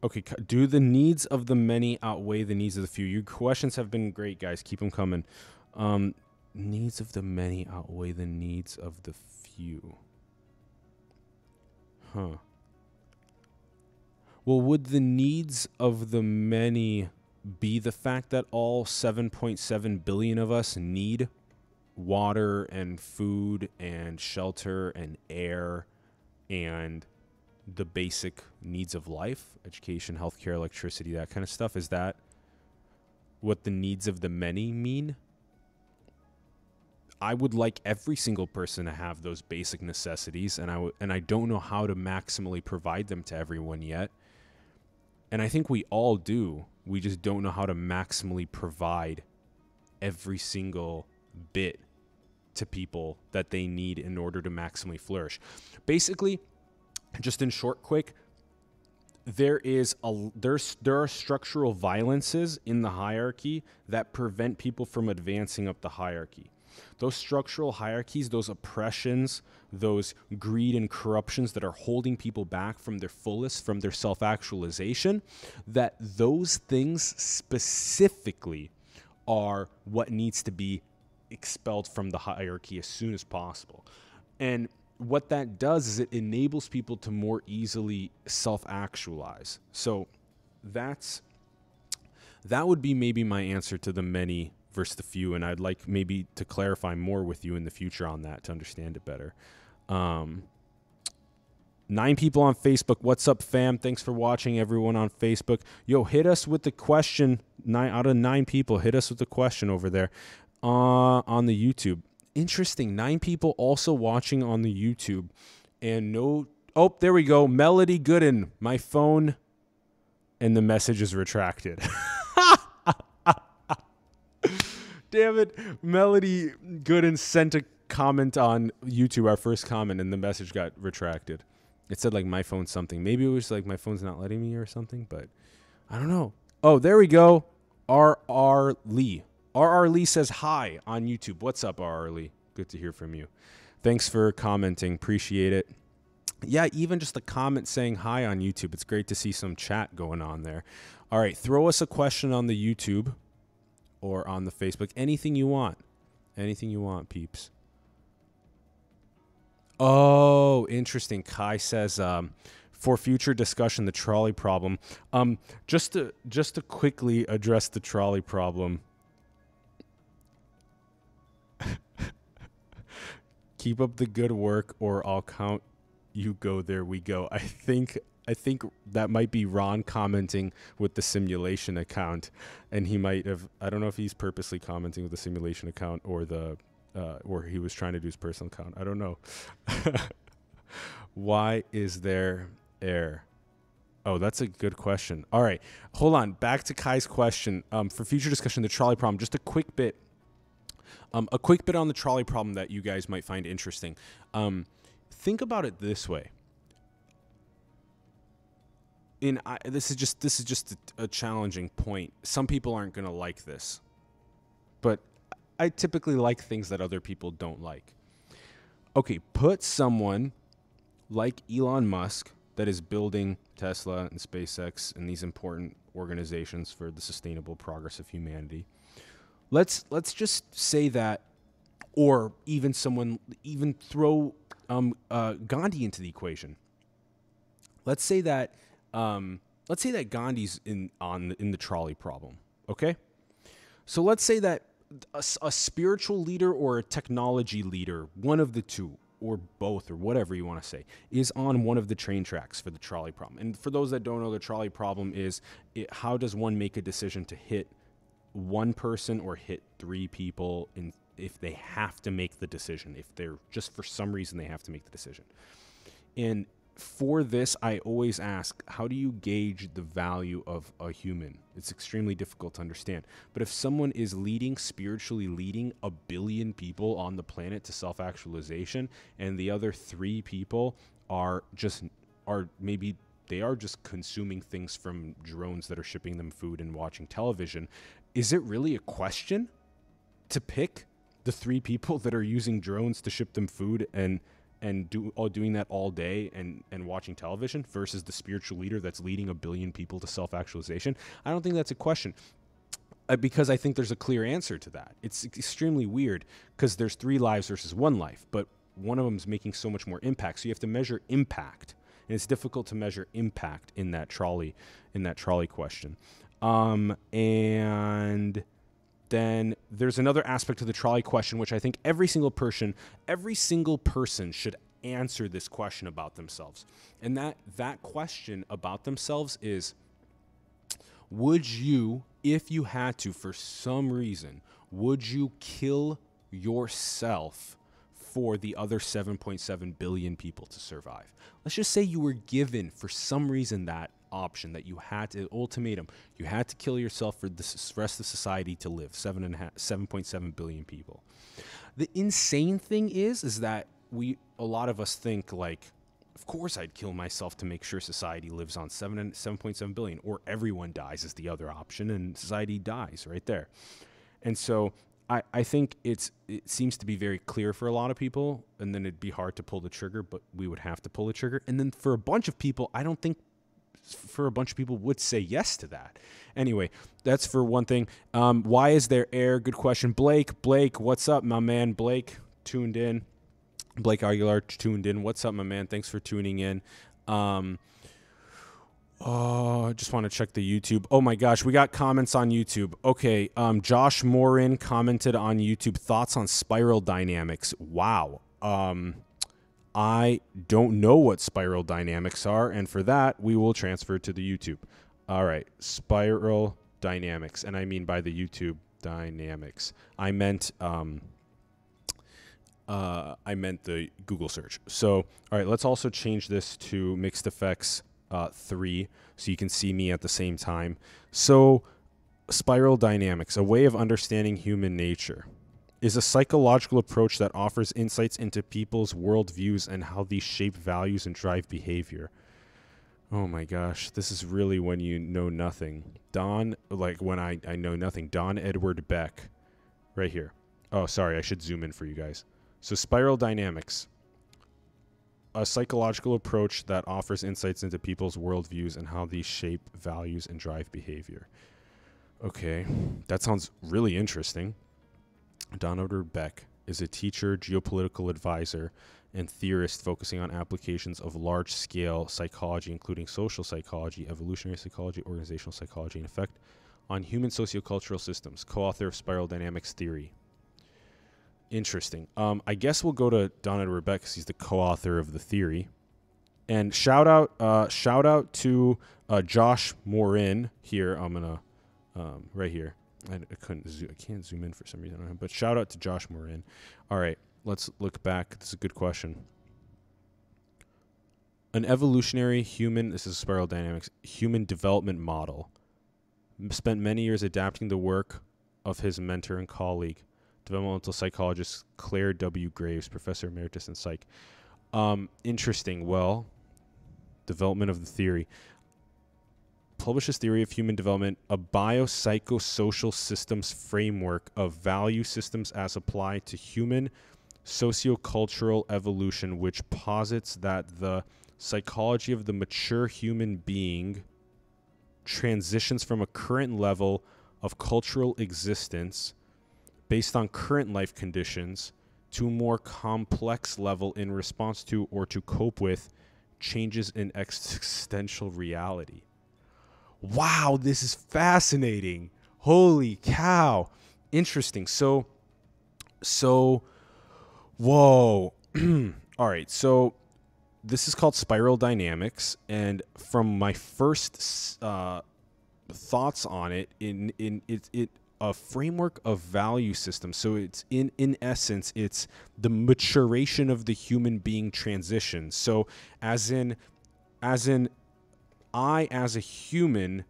Okay, do the needs of the many outweigh the needs of the few? Your questions have been great, guys. Keep them coming. Needs of the many outweigh the needs of the few. Huh. Well, would the needs of the many be the fact that all 7.7 billion of us need water and food and shelter and air and the basic needs of life, education, healthcare, electricity, that kind of stuff? Is that what the needs of the many mean? I would like every single person to have those basic necessities, and I don't know how to maximally provide them to everyone yet. And I think we all do. We just don't know how to maximally provide every single bit to people that they need in order to maximally flourish. Basically, just in short, quick, there are structural violences in the hierarchy that prevent people from advancing up the hierarchy. Those structural hierarchies, those oppressions, those greed and corruptions that are holding people back from their fullest, from their self-actualization, that those things specifically are what needs to be expelled from the hierarchy as soon as possible. And what that does is it enables people to more easily self-actualize. So that would be maybe my answer to the many versus the few, and I'd like maybe to clarify more with you in the future on that to understand it better. 9 people on Facebook. What's up, fam? Thanks for watching, everyone on Facebook. Yo, hit us with the question. 9 out of 9 people, hit us with the question over there on the YouTube. Interesting. 9 people also watching on the YouTube. And oh, there we go. Melody Gooden. My phone and the message is retracted. Damn it. Melody Gooden sent a comment on YouTube, our first comment, and the message got retracted. It said like my phone something. Maybe it was like my phone's not letting me or something, but I don't know. Oh, there we go. R.R. Lee. R.R. Lee says hi on YouTube. What's up, R.R. Lee? Good to hear from you. Thanks for commenting. Appreciate it. Yeah, even just a comment saying hi on YouTube. It's great to see some chat going on there. All right, throw us a question on the YouTube or on the Facebook. Anything you want. Anything you want, peeps. Oh, interesting. Kai says, for future discussion, the trolley problem. Just to quickly address the trolley problem. Keep up the good work or I'll count you go. There we go. I think I think that might be Ron commenting with the simulation account, and he might have. I don't know if he's purposely commenting with the simulation account or he was trying to do his personal account. I don't know. Why is there air? Oh, that's a good question. All right, hold on. Back to Kai's question. For future discussion, the trolley problem. Just a quick bit. On the trolley problem that you guys might find interesting. Think about it this way. This is just a challenging point. Some people aren't going to like this, but I typically like things that other people don't like. Okay, put someone like Elon Musk that is building Tesla and SpaceX and these important organizations for the sustainable progress of humanity. Let's just say that, or even throw Gandhi into the equation. Let's say that Gandhi's in the trolley problem. Okay, so let's say that a spiritual leader or a technology leader, one of the two, or both, or whatever you want to say, is on one of the train tracks for the trolley problem. And for those that don't know, the trolley problem is how does one make a decision to hit one person or hit three people if they have to make the decision, if they're just for some reason they have to make the decision. And for this, I always ask, how do you gauge the value of a human? It's extremely difficult to understand. But if someone is spiritually leading 1 billion people on the planet to self-actualization, and the other 3 people are just consuming things from drones that are shipping them food and watching television, is it really a question to pick the 3 people that are using drones to ship them food and doing that all day and watching television versus the spiritual leader that's leading 1 billion people to self-actualization? I don't think that's a question, because I think there's a clear answer to that. It's extremely weird because there's 3 lives versus 1 life, but one of them is making so much more impact. So you have to measure impact, and it's difficult to measure impact in that trolley question. And then there's another aspect of the trolley question, which I think every single person should answer this question about themselves. And that question about themselves is, would you, if you had to, for some reason, would you kill yourself for the other 7.7 billion people to survive? Let's just say you were given, for some reason, that option, that you had to, ultimatum, you had to kill yourself for the rest of society to live, 7.7 billion people. The insane thing is that a lot of us think, like, of course I'd kill myself to make sure society lives on 7.7 billion, or everyone dies is the other option, and society dies right there. And so I think it seems to be very clear for a lot of people, and then it'd be hard to pull the trigger, but we would have to pull the trigger. And then for a bunch of people, I don't think would say yes to that. Anyway, that's for one thing. Why is there air? Good question. Blake, what's up, my man? Blake tuned in. Blake Aguilar tuned in. What's up, my man? Thanks for tuning in. I just want to check the YouTube. Oh my gosh, we got comments on YouTube. Okay, Josh Morin commented on YouTube, thoughts on spiral dynamics. Wow. I don't know what spiral dynamics are, and for that, we will transfer to the YouTube. All right, spiral dynamics, and I mean by the YouTube dynamics. I meant the Google search. So, all right, let's also change this to Mixed Effects 3, so you can see me at the same time. So, spiral dynamics, a way of understanding human nature, is a psychological approach that offers insights into people's worldviews and how these shape values and drive behavior. Oh my gosh, this is really when you know nothing. When I know nothing. Don Edward Beck, right here. Oh, sorry, I should zoom in for you guys. So spiral dynamics, a psychological approach that offers insights into people's worldviews and how these shape values and drive behavior. Okay, that sounds really interesting. Don Edward Beck is a teacher, geopolitical advisor, and theorist focusing on applications of large-scale psychology, including social psychology, evolutionary psychology, organizational psychology, and effect on human sociocultural systems. Co-author of Spiral Dynamics Theory. Interesting. I guess we'll go to Don Edward Beck because he's the co-author of the theory. And shout out to Josh Morin here. I'm gonna right here. I can't zoom in for some reason. But shout out to Josh Morin. All right, let's look back. This is a good question. An evolutionary human, this is Spiral Dynamics, human development model, spent many years adapting the work of his mentor and colleague, developmental psychologist Claire W. Graves, professor emeritus in psych. Interesting. Well, development of the theory. Publishes Theory of Human Development, a biopsychosocial systems framework of value systems as applied to human sociocultural evolution, which posits that the psychology of the mature human being transitions from a current level of cultural existence based on current life conditions to a more complex level in response to or to cope with changes in existential reality. Wow, this is fascinating. Holy cow. Interesting. So whoa. All right. So this is called Spiral Dynamics, and from my first thoughts on it, in a framework of value systems. So it's in essence, it's the maturation of the human being transition. So as in I, as a human,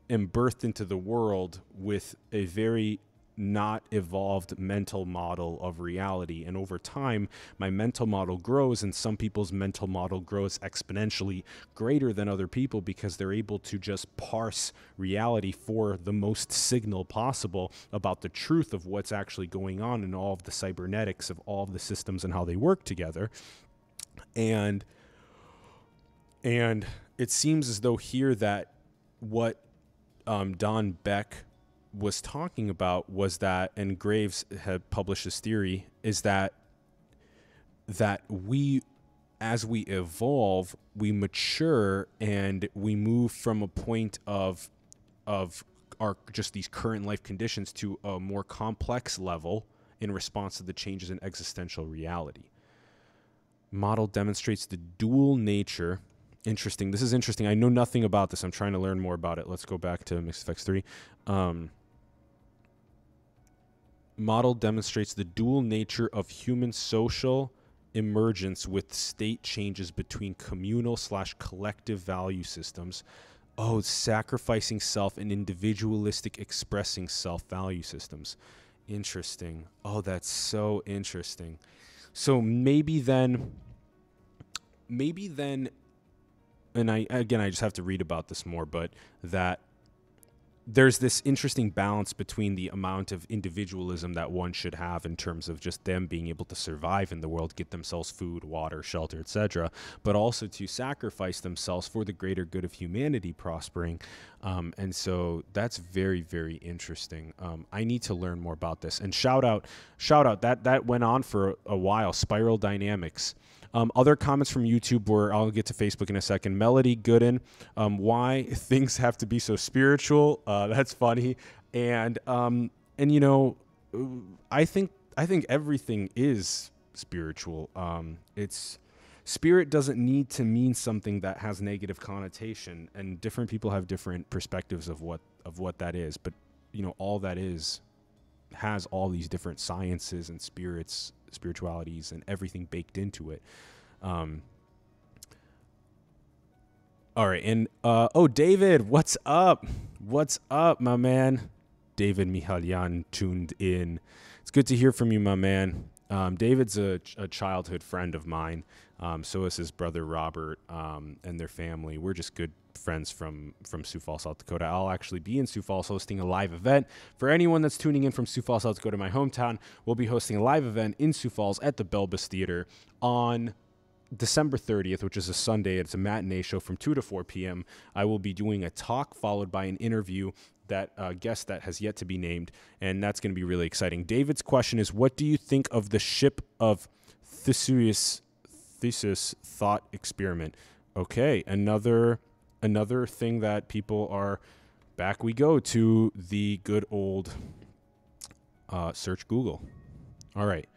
am birthed into the world with a very not evolved mental model of reality. And over time, my mental model grows, and some people's mental model grows exponentially greater than other people because they're able to just parse reality for the most signal possible about the truth of what's actually going on in all of the cybernetics of all of the systems and how they work together. And it seems as though here that what Don Beck was talking about was that, and Graves had published this theory, is that we, as we evolve, we mature and we move from a point of our just these current life conditions to a more complex level in response to the changes in existential reality. Model demonstrates the dual nature. Interesting. This is interesting. I know nothing about this. I'm trying to learn more about it. Let's go back to Mixed Effects 3. Model demonstrates the dual nature of human social emergence with state changes between communal/collective value systems. Oh, sacrificing self and individualistic expressing self value systems. Interesting. Oh, that's so interesting. So maybe then, and I just have to read about this more, but that there's this interesting balance between the amount of individualism that one should have in terms of just them being able to survive in the world, get themselves food, water, shelter, etc., but also to sacrifice themselves for the greater good of humanity prospering. And so that's very, very interesting. I need to learn more about this. And shout out that went on for a while. Spiral Dynamics. Other comments from YouTube were, I'll get to Facebook in a second. Melody Gooden, why things have to be so spiritual. That's funny. And you know, I think everything is spiritual. It's spirit doesn't need to mean something that has negative connotation, and different people have different perspectives of what that is. But you know, all that has all these different sciences and spiritualities and everything baked into it. All right. And, David, what's up? What's up, my man? David Mihalyan tuned in. It's good to hear from you, my man. David's a childhood friend of mine. So is his brother, Robert, and their family. We're just good friends from Sioux Falls, South Dakota. I'll actually be in Sioux Falls hosting a live event. For anyone that's tuning in from Sioux Falls, South Dakota, my hometown, we'll be hosting a live event in Sioux Falls at the Belbus Theater on December 30th, which is a Sunday. It's a matinee show from 2 to 4 p.m. I will be doing a talk followed by an interview that guest that has yet to be named, and that's going to be really exciting. David's question is, what do you think of the ship of Theseus thought experiment? Okay, another thing that people are, back we go to the good old search Google. All right.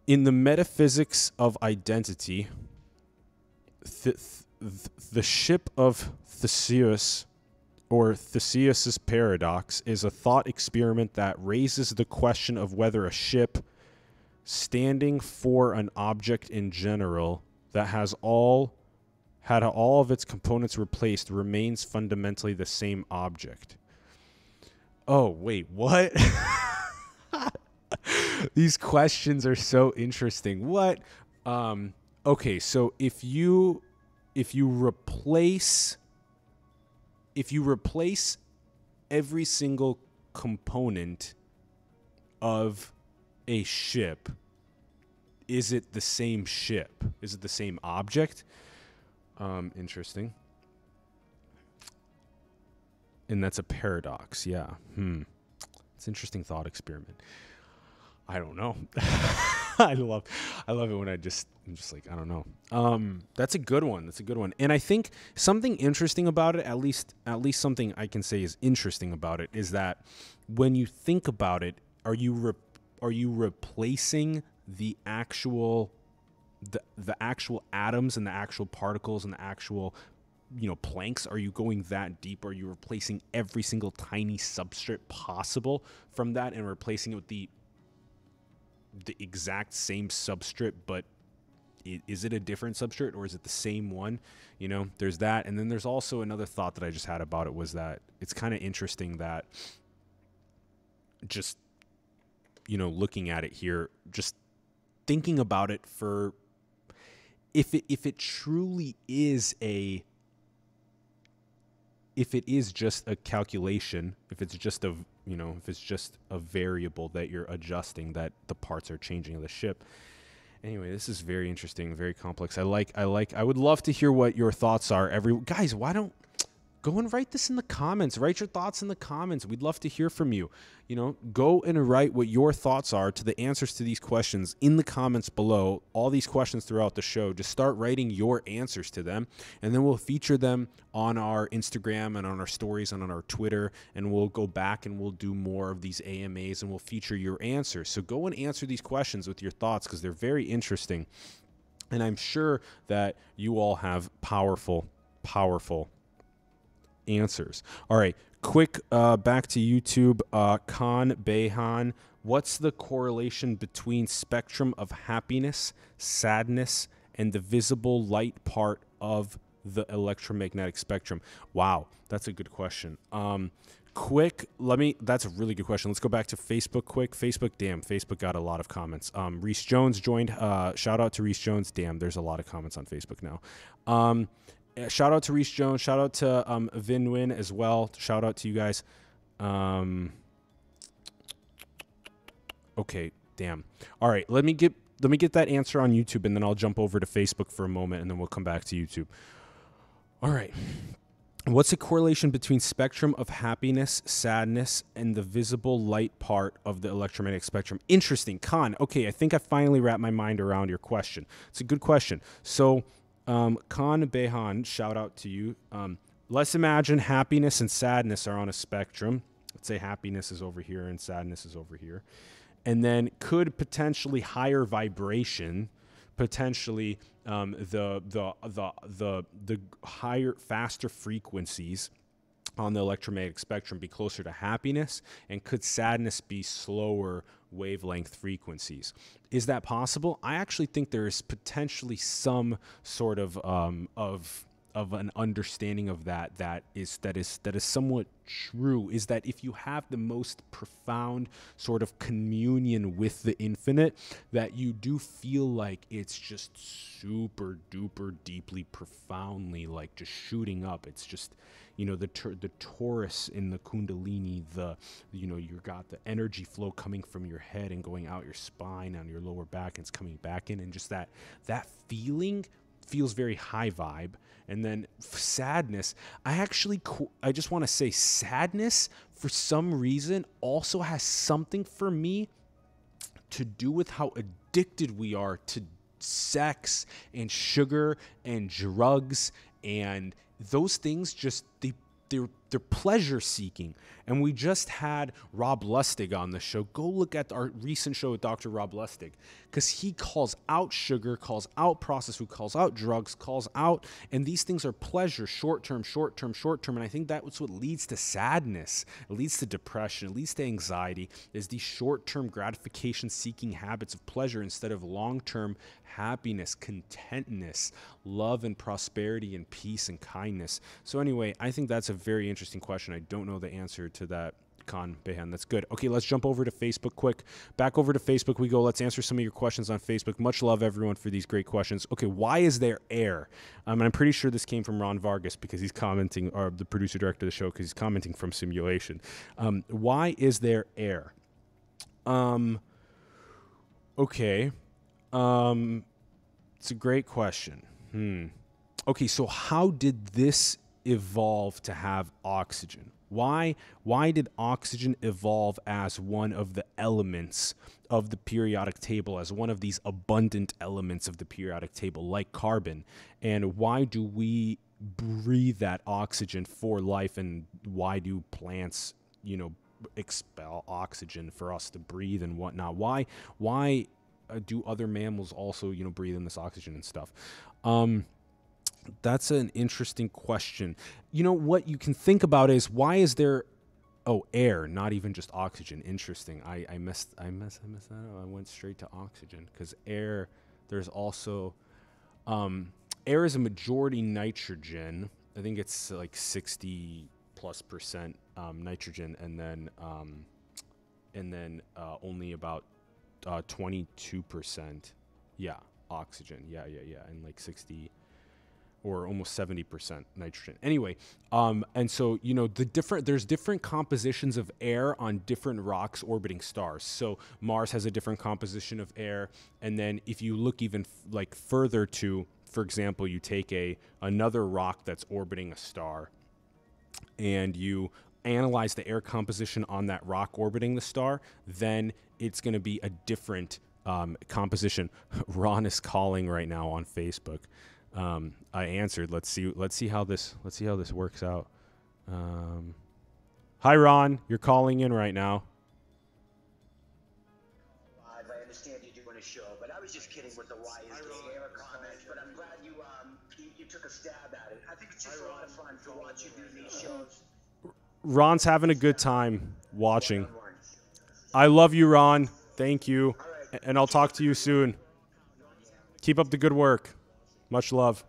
In the metaphysics of identity, the ship of Theseus, or Theseus's paradox, is a thought experiment that raises the question of whether a ship standing for an object in general that had all of its components replaced remains fundamentally the same object. Oh, wait, what? These questions are so interesting. What? Okay, so if you replace every single component of a ship, is it the same ship? Is it the same object? Interesting. And that's a paradox, yeah. It's an interesting thought experiment. I don't know. I love it when I'm just like, I don't know. That's a good one. That's a good one. And I think something interesting about it, at least something I can say is interesting about it, is that when you think about it, are you replacing the actual atoms and the actual particles and the actual planks? Are you going that deep? Are you replacing every single tiny substrate possible from that and replacing it with the exact same substrate, but is it a different substrate or is it the same one? There's that. And then there's also another thought that I just had about it, was that it's kind of interesting that just, looking at it here, just thinking about it for, if it truly is if it is just a calculation, if it's just a variable that you're adjusting, that the parts are changing of the ship. Anyway, this is very interesting, very complex. I would love to hear what your thoughts are. Guys, why don't go and write this in the comments. Write your thoughts in the comments. We'd love to hear from you. Go and write what your thoughts are to the answers to these questions in the comments below. All these questions throughout the show. Just start writing your answers to them, and then we'll feature them on our Instagram and on our stories and on our Twitter, and we'll go back and we'll do more of these AMAs, and we'll feature your answers. So go and answer these questions with your thoughts, because they're very interesting, and I'm sure that you all have powerful answers. All right, quick back to YouTube. Khan Behan, what's the correlation between spectrum of happiness, sadness, and the visible light part of the electromagnetic spectrum? Wow, that's a good question. That's a really good question. Let's go back to Facebook quick. Facebook got a lot of comments. Reese Jones joined. Shout out to Reese Jones. Damn, there's a lot of comments on Facebook now. Shout out to Reese Jones. Shout out to Vin Nguyen as well. Shout out to you guys. Okay, damn. All right, let me get that answer on YouTube, and then I'll jump over to Facebook for a moment, and then we'll come back to YouTube. All right. What's the correlation between spectrum of happiness, sadness, and the visible light part of the electromagnetic spectrum? Interesting. Khan, okay, I think I finally wrapped my mind around your question. It's a good question. So, Khan Behan, shout out to you. Let's imagine happiness and sadness are on a spectrum. Let's say happiness is over here and sadness is over here. And then could potentially higher vibration, potentially the higher, faster frequencies on the electromagnetic spectrum be closer to happiness, and could sadness be slower wavelength frequencies? Is that possible? I actually think there is potentially some sort of an understanding of that is somewhat true, is that if you have the most profound sort of communion with the infinite, that you do feel like it's just super duper deeply, profoundly, like just shooting up. It's just, the Taurus in the Kundalini, you got the energy flow coming from your head and going out your spine on your lower back, and it's coming back in, and just that feeling feels very high vibe. And then sadness, I just want to say sadness for some reason also has something for me to do with how addicted we are to sex and sugar and drugs, and those things just they're pleasure seeking. And we just had Rob Lustig on the show. Go look at our recent show with Dr. Rob Lustig, because he calls out sugar, calls out processed food, calls out drugs, calls out, and these things are pleasure, short-term. And I think that's what leads to sadness. It leads to depression. It leads to anxiety, is these short-term gratification seeking habits of pleasure instead of long-term happiness, contentness, love and prosperity and peace and kindness. So anyway, I think that's a very interesting question. I don't know the answer to that, Khan Behan. That's good. Okay, let's jump over to Facebook quick. Back over to Facebook we go. Let's answer some of your questions on Facebook. Much love, everyone, for these great questions. Okay, why is there air? And I'm pretty sure this came from Ron Vargas, because he's commenting, or the producer director of the show, because he's commenting from simulation. Why is there air? Okay. It's a great question. Okay, so how did this evolve to have oxygen? Why did oxygen evolve as one of the elements of the periodic table, as one of these abundant elements of the periodic table, like carbon? And why do we breathe that oxygen for life? And why do plants, expel oxygen for us to breathe and whatnot? Why do other mammals also, breathe in this oxygen and stuff? That's an interesting question. What you can think about is, why is there, air, not even just oxygen? Interesting. I messed that up. I went straight to oxygen, because air, there's also, air is a majority nitrogen. I think it's like 60+% nitrogen, and then only about 22%, oxygen, and like 60 or almost 70% nitrogen. Anyway, and so there's different compositions of air on different rocks orbiting stars. So Mars has a different composition of air, and then if you look even further to, for example, you take another rock that's orbiting a star, and you analyze the air composition on that rock orbiting the star, then it's going to be a different composition. Ron is calling right now on Facebook. I answered. Let's see how this works out. Hi, Ron. You're calling in right now. I understand you're doing a show, but I was just kidding with the why is the air comment. But I'm glad you took a stab at it. I think it's just a lot of fun to watch you do these shows. Ron's having a good time watching. I love you, Ron. Thank you. And I'll talk to you soon. Keep up the good work. Much love.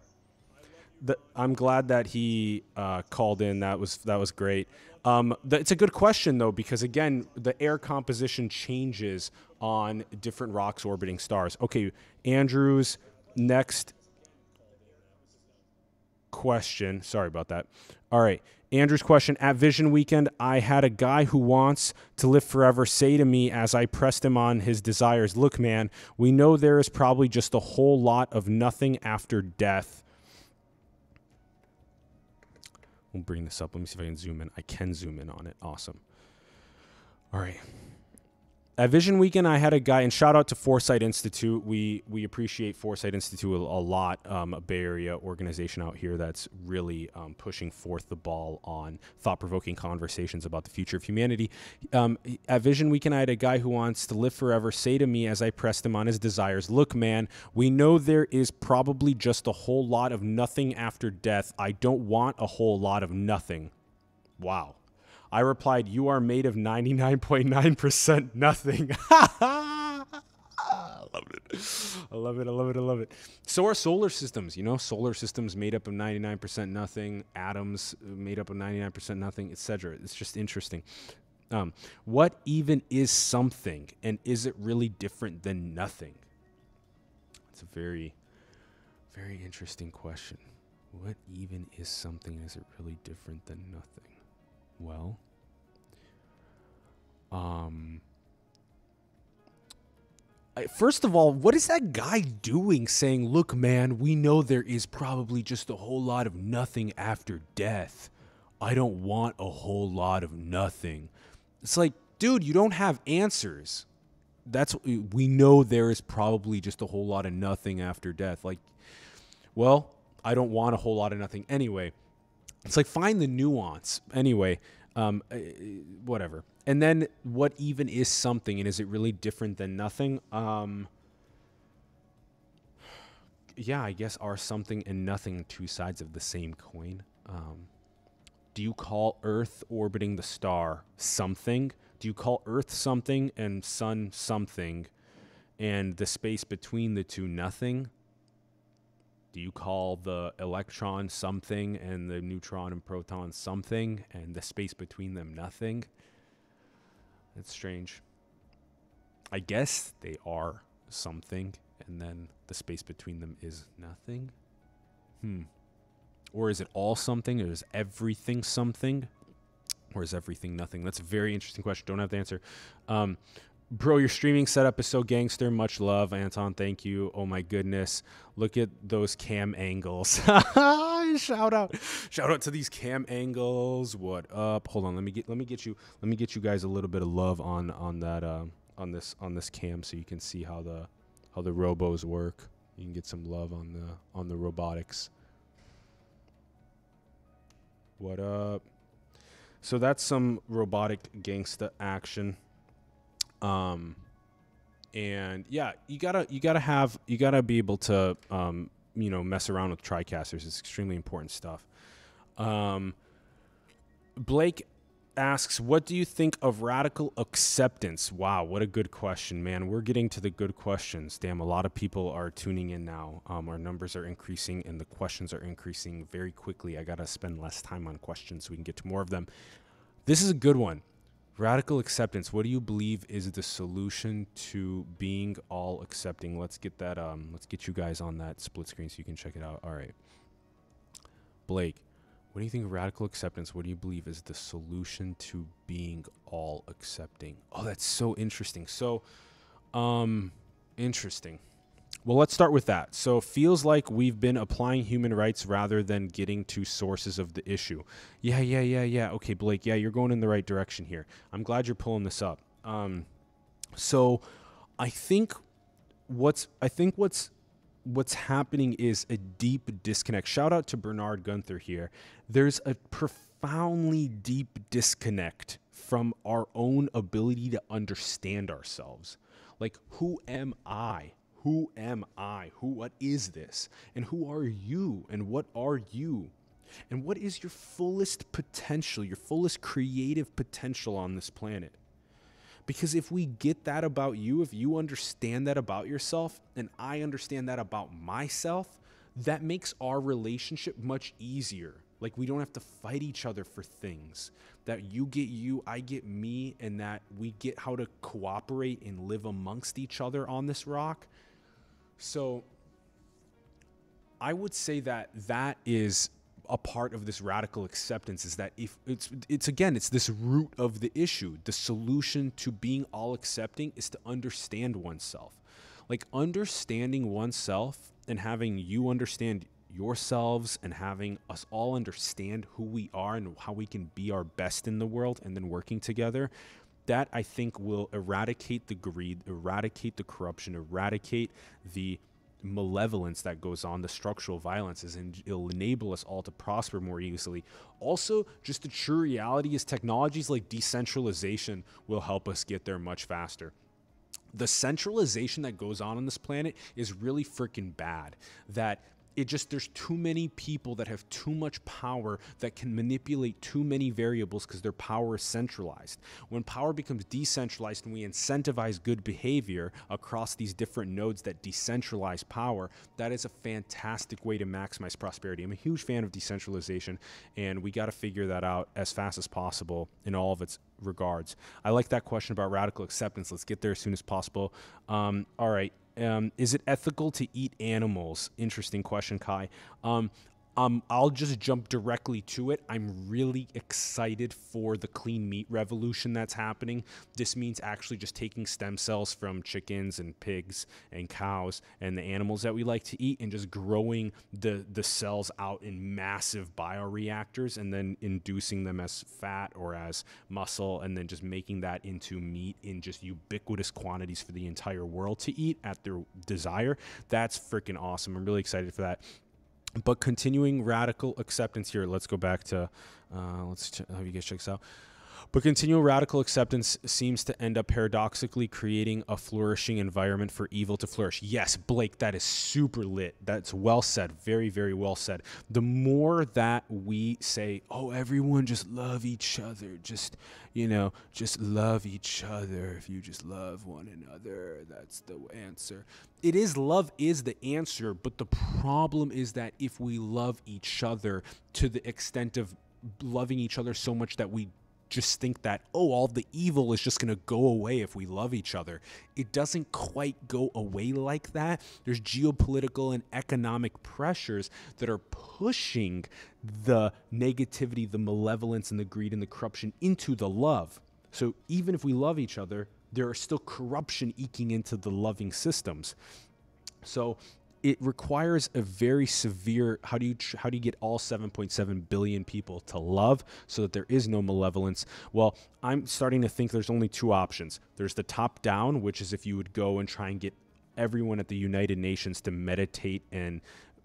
I'm glad that he called in. That was great. It's a good question, though, because, again, the air composition changes on different rocks orbiting stars. Okay, Andrew's next question. Sorry about that. All right. Andrew's question: at Vision Weekend, I had a guy who wants to live forever say to me as I pressed him on his desires, "Look, man, we know there is probably just a whole lot of nothing after death." We'll bring this up. Let me see if I can zoom in. I can zoom in on it. Awesome. All right. At Vision Weekend, I had a guy, and shout out to Foresight Institute. We appreciate Foresight Institute a lot, a Bay Area organization out here that's really pushing forth the ball on thought-provoking conversations about the future of humanity. At Vision Weekend, I had a guy who wants to live forever say to me as I pressed him on his desires, "Look, man, we know there is probably just a whole lot of nothing after death. I don't want a whole lot of nothing." Wow. I replied, "You are made of 99.9% nothing." I love it. So are solar systems, solar systems made up of 99% nothing, atoms made up of 99% nothing, etc. It's just interesting. What even is something, and is it really different than nothing? It's a very, very interesting question. What even is something, and is it really different than nothing? Well, first of all, what is that guy doing saying, "Look, man, we know there is probably just a whole lot of nothing after death. I don't want a whole lot of nothing." It's like, dude, you don't have answers. We know there is probably just a whole lot of nothing after death. Like, well, I don't want a whole lot of nothing anyway. It's like, find the nuance. Anyway, whatever. And then what even is something, and is it really different than nothing? Yeah, I guess are something and nothing two sides of the same coin? Do you call Earth orbiting the star something? Do you call Earth something and Sun something, and the space between the two nothing? Do you call the electron something and the neutron and proton something, and the space between them nothing? That's strange. I guess they are something, and then the space between them is nothing. Or is it all something? Or is everything something? Or is everything nothing? That's a very interesting question. Don't have the answer. Bro, your streaming setup is so gangster. Much love, Anton. Thank you. Oh my goodness. Look at those cam angles. Shout out to these cam angles. What up? Hold on. Let me get you guys a little bit of love on that on this cam, so you can see how the robos work. You can get some love on the robotics. What up? So that's some robotic gangsta action. And yeah, you gotta be able to, mess around with TriCasters. It's extremely important stuff. Blake asks, what do you think of radical acceptance? Wow, what a good question, man. We're getting to the good questions. Damn, a lot of people are tuning in now. Our numbers are increasing and the questions are increasing very quickly. I gotta spend less time on questions so we can get to more of them. This is a good one. Radical acceptance. What do you believe is the solution to being all accepting? Let's get that. Let's get you guys on that split screen so you can check it out. All right, Blake, what do you think of radical acceptance? What do you believe is the solution to being all accepting? Oh, that's so interesting. So, interesting. Well, let's start with that. So it feels like we've been applying human rights rather than getting to sources of the issue. Yeah. Okay, Blake, yeah, you're going in the right direction here. I'm glad you're pulling this up. So I think what's happening is a deep disconnect. Shout out to Bernard Gunther here. There's a profoundly deep disconnect from our own ability to understand ourselves. Like, who am I? Who am I? What is this? And who are you? And what are you? And what is your fullest potential, your fullest creative potential on this planet? Because if we get that about you, if you understand that about yourself, and I understand that about myself, that makes our relationship much easier. Like, we don't have to fight each other for things. That you get you, I get me, and that we get how to cooperate and live amongst each other on this rock. So I would say that is a part of this radical acceptance, is that if it's this root of the issue. The solution to being all accepting is to understand oneself. Like, understanding oneself and having you understand yourselves and having us all understand who we are and how we can be our best in the world, and then working together. That, I think, will eradicate the greed, eradicate the corruption, eradicate the malevolence that goes on, the structural violences, and it'll enable us all to prosper more easily. Also, just the true reality is technologies like decentralization will help us get there much faster. The centralization that goes on this planet is really freaking bad. That there's too many people that have too much power that can manipulate too many variables because their power is centralized. When power becomes decentralized and we incentivize good behavior across these different nodes that decentralize power, that is a fantastic way to maximize prosperity. I'm a huge fan of decentralization, and we got to figure that out as fast as possible in all of its regards. I like that question about radical acceptance. Let's get there as soon as possible. All right. Is it ethical to eat animals? Interesting question, Kai. I'll just jump directly to it. I'm really excited for the clean meat revolution that's happening. This means actually just taking stem cells from chickens and pigs and cows and the animals that we like to eat, and just growing the cells out in massive bioreactors, and then inducing them as fat or as muscle, and then just making that into meat in just ubiquitous quantities for the entire world to eat at their desire. That's freaking awesome. I'm really excited for that. But continuing radical acceptance here. Let's go back to, let's have you guys check this out. But continual radical acceptance seems to end up paradoxically creating a flourishing environment for evil to flourish. Yes, Blake, that is super lit. That's well said. Very, very well said. The more that we say, oh, everyone just love each other, just love each other. If you just love one another, that's the answer. It is, love is the answer, but the problem is that if we love each other to the extent of loving each other so much that we just think that, oh, all the evil is just going to go away if we love each other. It doesn't quite go away like that. There's geopolitical and economic pressures that are pushing the negativity, the malevolence, and the greed and the corruption into the love. So even if we love each other, there are still corruption eking into the loving systems. So it requires a very severe, how do you get all 7.7 billion people to love so that there is no malevolence? Well, I'm starting to think there's only two options. There's the top down, which is if you would go and try and get everyone at the United Nations to meditate and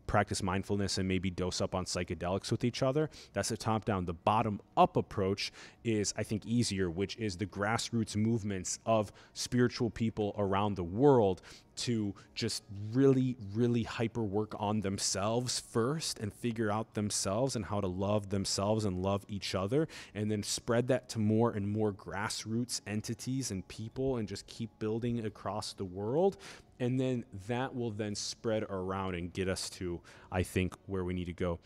practice mindfulness and maybe dose up on psychedelics with each other. That's the top down. The bottom up approach is, I think, easier, which is the grassroots movements of spiritual people around the world to just really, really hyper work on themselves first and figure out themselves and how to love themselves and love each other, and then spread that to more and more grassroots entities and people and just keep building across the world. And then that will then spread around and get us to, I think, where we need to go.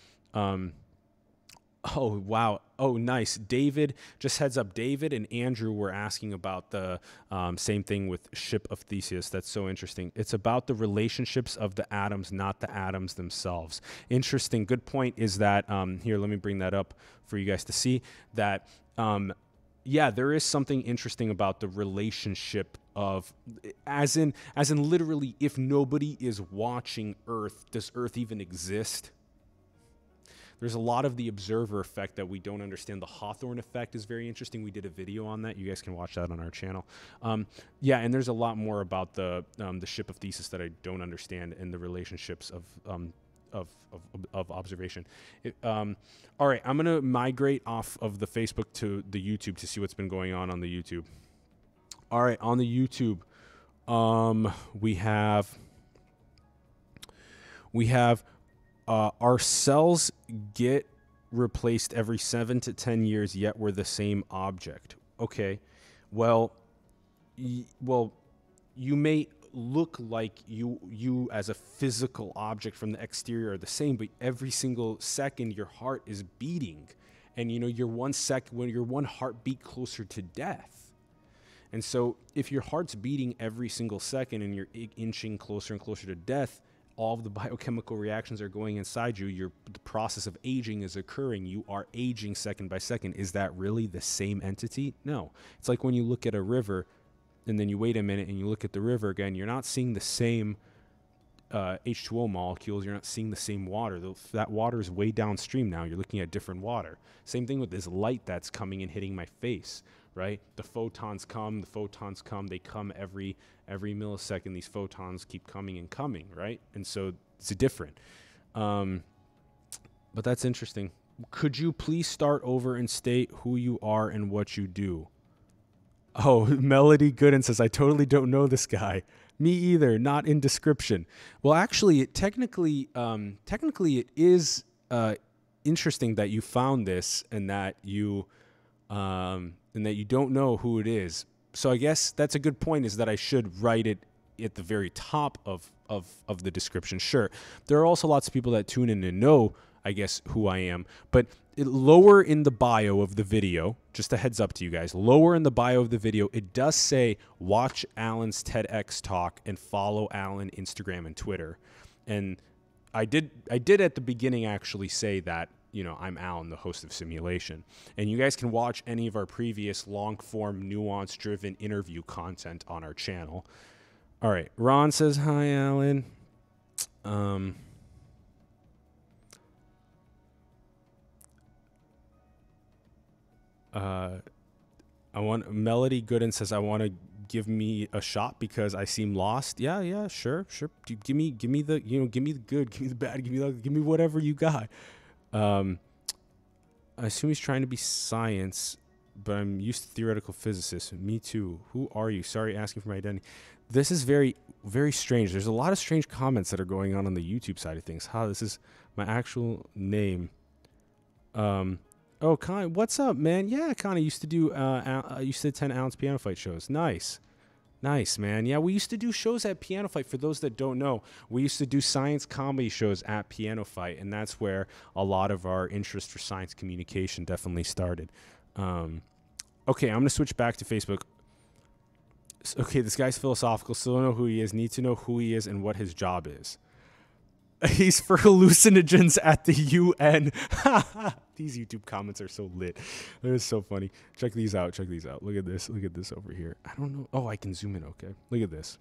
Oh, wow. Oh, nice. David, just heads up, David and Andrew were asking about the same thing with Ship of Theseus. That's so interesting. It's about the relationships of the atoms, not the atoms themselves. Interesting. Good point is that, here, let me bring that up for you guys to see that, yeah, there is something interesting about the relationship of, as in literally, if nobody is watching Earth, does Earth even exist? There's a lot of the observer effect that we don't understand. The Hawthorne effect is very interesting. We did a video on that. You guys can watch that on our channel. Yeah, and there's a lot more about the Ship of Theseus that I don't understand and the relationships of observation. All right, I'm gonna migrate off of the Facebook to the YouTube to see what's been going on the YouTube. All right, on the YouTube, we have our cells get replaced every 7 to 10 years, yet we're the same object. Okay, well, you may look like you as a physical object from the exterior are the same, but every single second your heart is beating, and you're one heartbeat closer to death. And so if your heart's beating every single second and you're inching closer and closer to death, all of the biochemical reactions are going inside you. The process of aging is occurring. You are aging second by second. Is that really the same entity? No. It's like when you look at a river and then you wait a minute and you look at the river again, you're not seeing the same H2O molecules. You're not seeing the same water. That water is way downstream now. You're looking at different water. Same thing with this light that's coming and hitting my face, right? The photons come, they come every millisecond. These photons keep coming and coming, right? And so it's different. But that's interesting. Could you please start over and state who you are and what you do? Oh, Melody Gooden says, I totally don't know this guy. Me either, not in description. Well, actually, technically it is interesting that you found this and that you don't know who it is. So I guess that's a good point, is that I should write it at the very top of the description. Sure, there are also lots of people that tune in and know, I guess, who I am. But lower in the bio of the video, just a heads up to you guys, lower in the bio of the video, it does say watch Alan's TEDx talk and follow Alan Instagram and Twitter. And I did at the beginning actually say that, I'm Alan, the host of Simulation. And you guys can watch any of our previous long-form, nuance-driven interview content on our channel. All right, Ron says, hi, Alan. Melody Gooden says, I want to give me a shot because I seem lost? Yeah, sure. Give me the, give me the good, give me the bad, give me whatever you got. I assume he's trying to be science, but I'm used to theoretical physicists. Me too. Who are you? Sorry, asking for my identity. This is very, very strange. There's a lot of strange comments that are going on the YouTube side of things. This is my actual name. Oh, Con, what's up, man? Yeah, Con, I used to do, I used to attend Alan's Piano Fight shows. Nice, man. Yeah, we used to do shows at Piano Fight. For those that don't know, we used to do science comedy shows at Piano Fight, and that's where a lot of our interest for science communication definitely started. Okay, I'm gonna switch back to Facebook. Okay, this guy's philosophical. Still don't know who he is. Need to know who he is and what his job is. He's for hallucinogens at the UN. These YouTube comments are so lit. They're so funny. Check these out. Look at this over here. I don't know. Oh, I can zoom in. Okay. Look at this.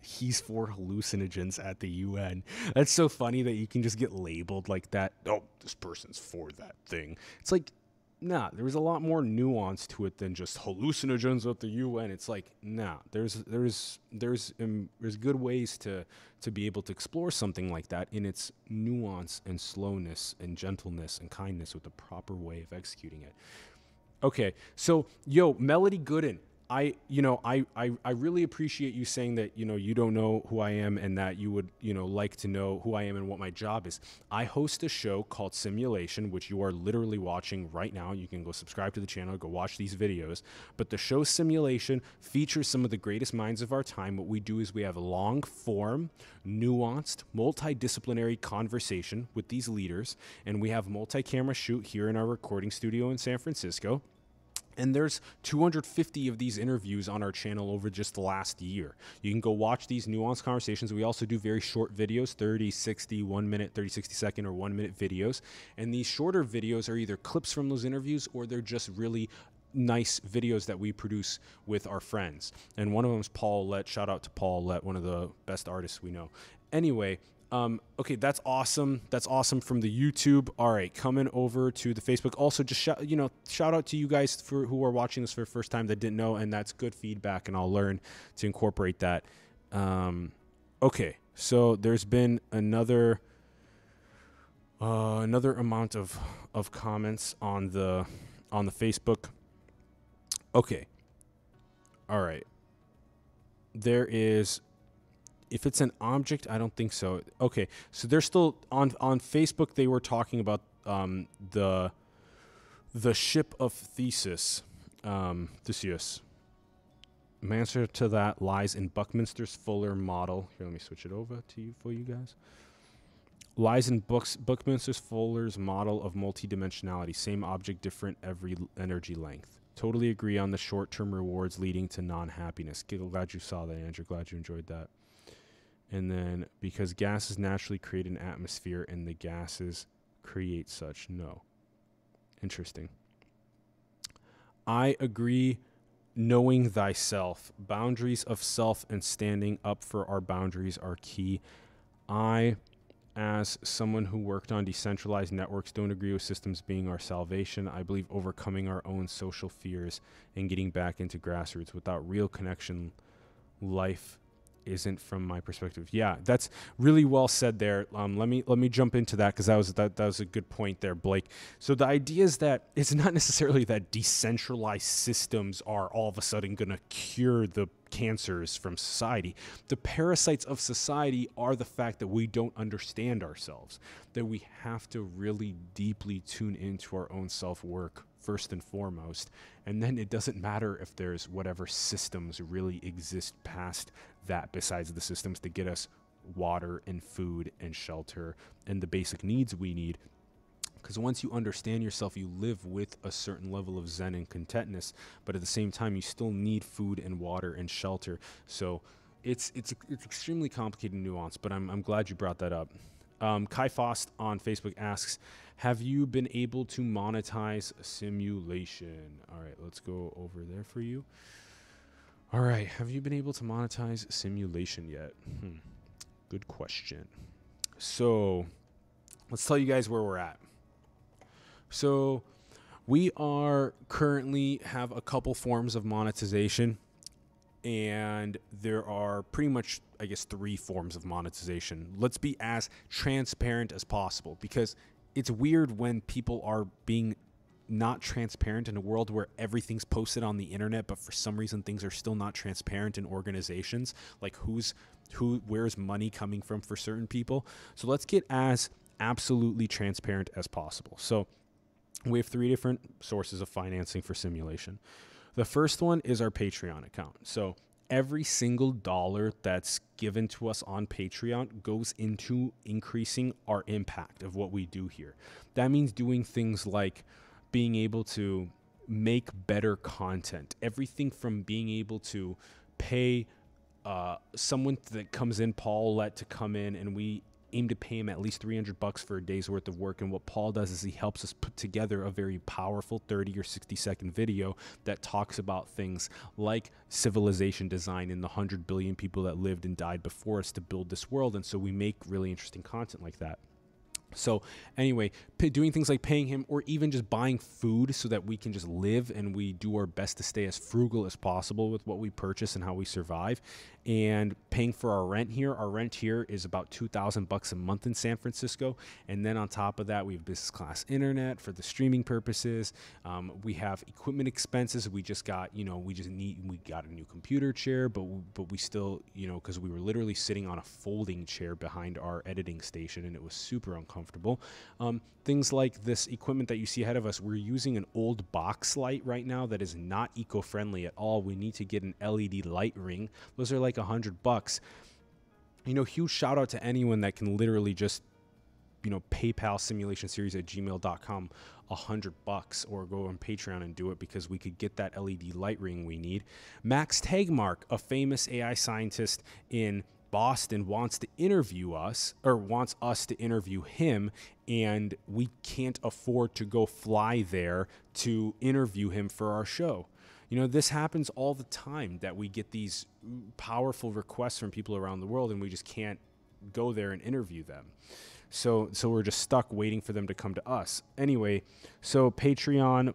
He's for hallucinogens at the UN. That's so funny that you can just get labeled like that. Oh, this person's for that thing. It's like, nah, there's a lot more nuance to it than just hallucinogens at the UN. It's like, nah, there's good ways to be able to explore something like that in its nuance and slowness and gentleness and kindness with the proper way of executing it. Okay, so Melody Gooden, I really appreciate you saying that, you don't know who I am and that you would, like to know who I am and what my job is. I host a show called Simulation, which you are literally watching right now. You can go subscribe to the channel, go watch these videos. But the show Simulation features some of the greatest minds of our time. What we do is we have a long form, nuanced, multidisciplinary conversation with these leaders. And we have multi-camera shoot here in our recording studio in San Francisco. And there's 250 of these interviews on our channel over just the last year. You can go watch these nuanced conversations. We also do very short videos, 30, 60, 1 minute, 30, 60 second, or 1 minute videos. And these shorter videos are either clips from those interviews or they're just really nice videos that we produce with our friends. And one of them is Paul Lett. Shout out to Paul Lett, one of the best artists we know. Anyway, okay, that's awesome. That's awesome from the YouTube. All right, coming over to the Facebook. Also, just shout out to you guys who are watching this for the first time that didn't know, and that's good feedback, and I'll learn to incorporate that. Okay, so there's been another amount of comments on the Facebook. Okay, all right. There is. If it's an object, I don't think so. Okay, so they're still on Facebook. They were talking about the ship of Theseus. Theseus. My answer to that lies in Buckminster's Fuller model. Here, let me switch it over for you guys. Lies in Buckminster's Fuller's model of multidimensionality. Same object, different every energy length. Totally agree on the short-term rewards leading to non-happiness. Glad you saw that, Andrew. Glad you enjoyed that. And then, because gases naturally create an atmosphere and the gases create such. No. Interesting. I agree. Knowing thyself. Boundaries of self and standing up for our boundaries are key. I, as someone who worked on decentralized networks, don't agree with systems being our salvation. I believe overcoming our own social fears and getting back into grassroots. Without real connection, life isn't, from my perspective. Yeah, that's really well said there. Let me jump into that because that was a good point there, Blake. So the idea is that it's not necessarily that decentralized systems are all of a sudden going to cure the cancers from society. The parasites of society are the fact that we don't understand ourselves, that we have to really deeply tune into our own self-work first and foremost, and then it doesn't matter if there's whatever systems really exist past that besides the systems to get us water and food and shelter and the basic needs we need. Because once you understand yourself, you live with a certain level of zen and contentness, but at the same time, you still need food and water and shelter. So it's extremely complicated and nuanced, but I'm glad you brought that up. Kai Fost on Facebook asks, have you been able to monetize Simulation? All right, let's go over there for you. All right, have you been able to monetize Simulation yet? Good question. So let's tell you guys where we're at. So we are currently have a couple forms of monetization. And there are pretty much, I guess, 3 forms of monetization. Let's be as transparent as possible, because it's weird when people are being not transparent in a world where everything's posted on the internet, but for some reason things are still not transparent in organizations, like where's money coming from for certain people. So let's get as absolutely transparent as possible. So we have 3 different sources of financing for simulation. The first one is our Patreon account. So every single dollar that's given to us on Patreon goes into increasing our impact of what we do here. That means doing things like being able to make better content. Everything from being able to pay someone that comes in, Paul Let, to come in, and we aim to pay him at least $300 for a day's worth of work. And what Paul does is he helps us put together a very powerful 30 or 60-second video that talks about things like civilization design and the 100 billion people that lived and died before us to build this world. And so we make really interesting content like that. So anyway, doing things like paying him, or even just buying food so that we can just live, and we do our best to stay as frugal as possible with what we purchase and how we survive, and paying for our rent here. Our rent here is about $2,000 a month in San Francisco. And then on top of that, we have business class internet for the streaming purposes. We have equipment expenses. We just got, we got a new computer chair, but we still, because we were literally sitting on a folding chair behind our editing station, and it was super uncomfortable. Things like this equipment that you see ahead of us, we're using an old box light right now that is not eco-friendly at all. We need to get an LED light ring. Those are like $100. Huge shout out to anyone that can literally just, PayPal simulationseries@gmail.com $100, or go on Patreon and do it, because we could get that LED light ring we need. Max Tegmark, a famous AI scientist in Boston, wants us to interview him, and we can't afford to go fly there to interview him for our show. This happens all the time, that we get these powerful requests from people around the world, and we just can't go there and interview them. So we're just stuck waiting for them to come to us. Anyway, so Patreon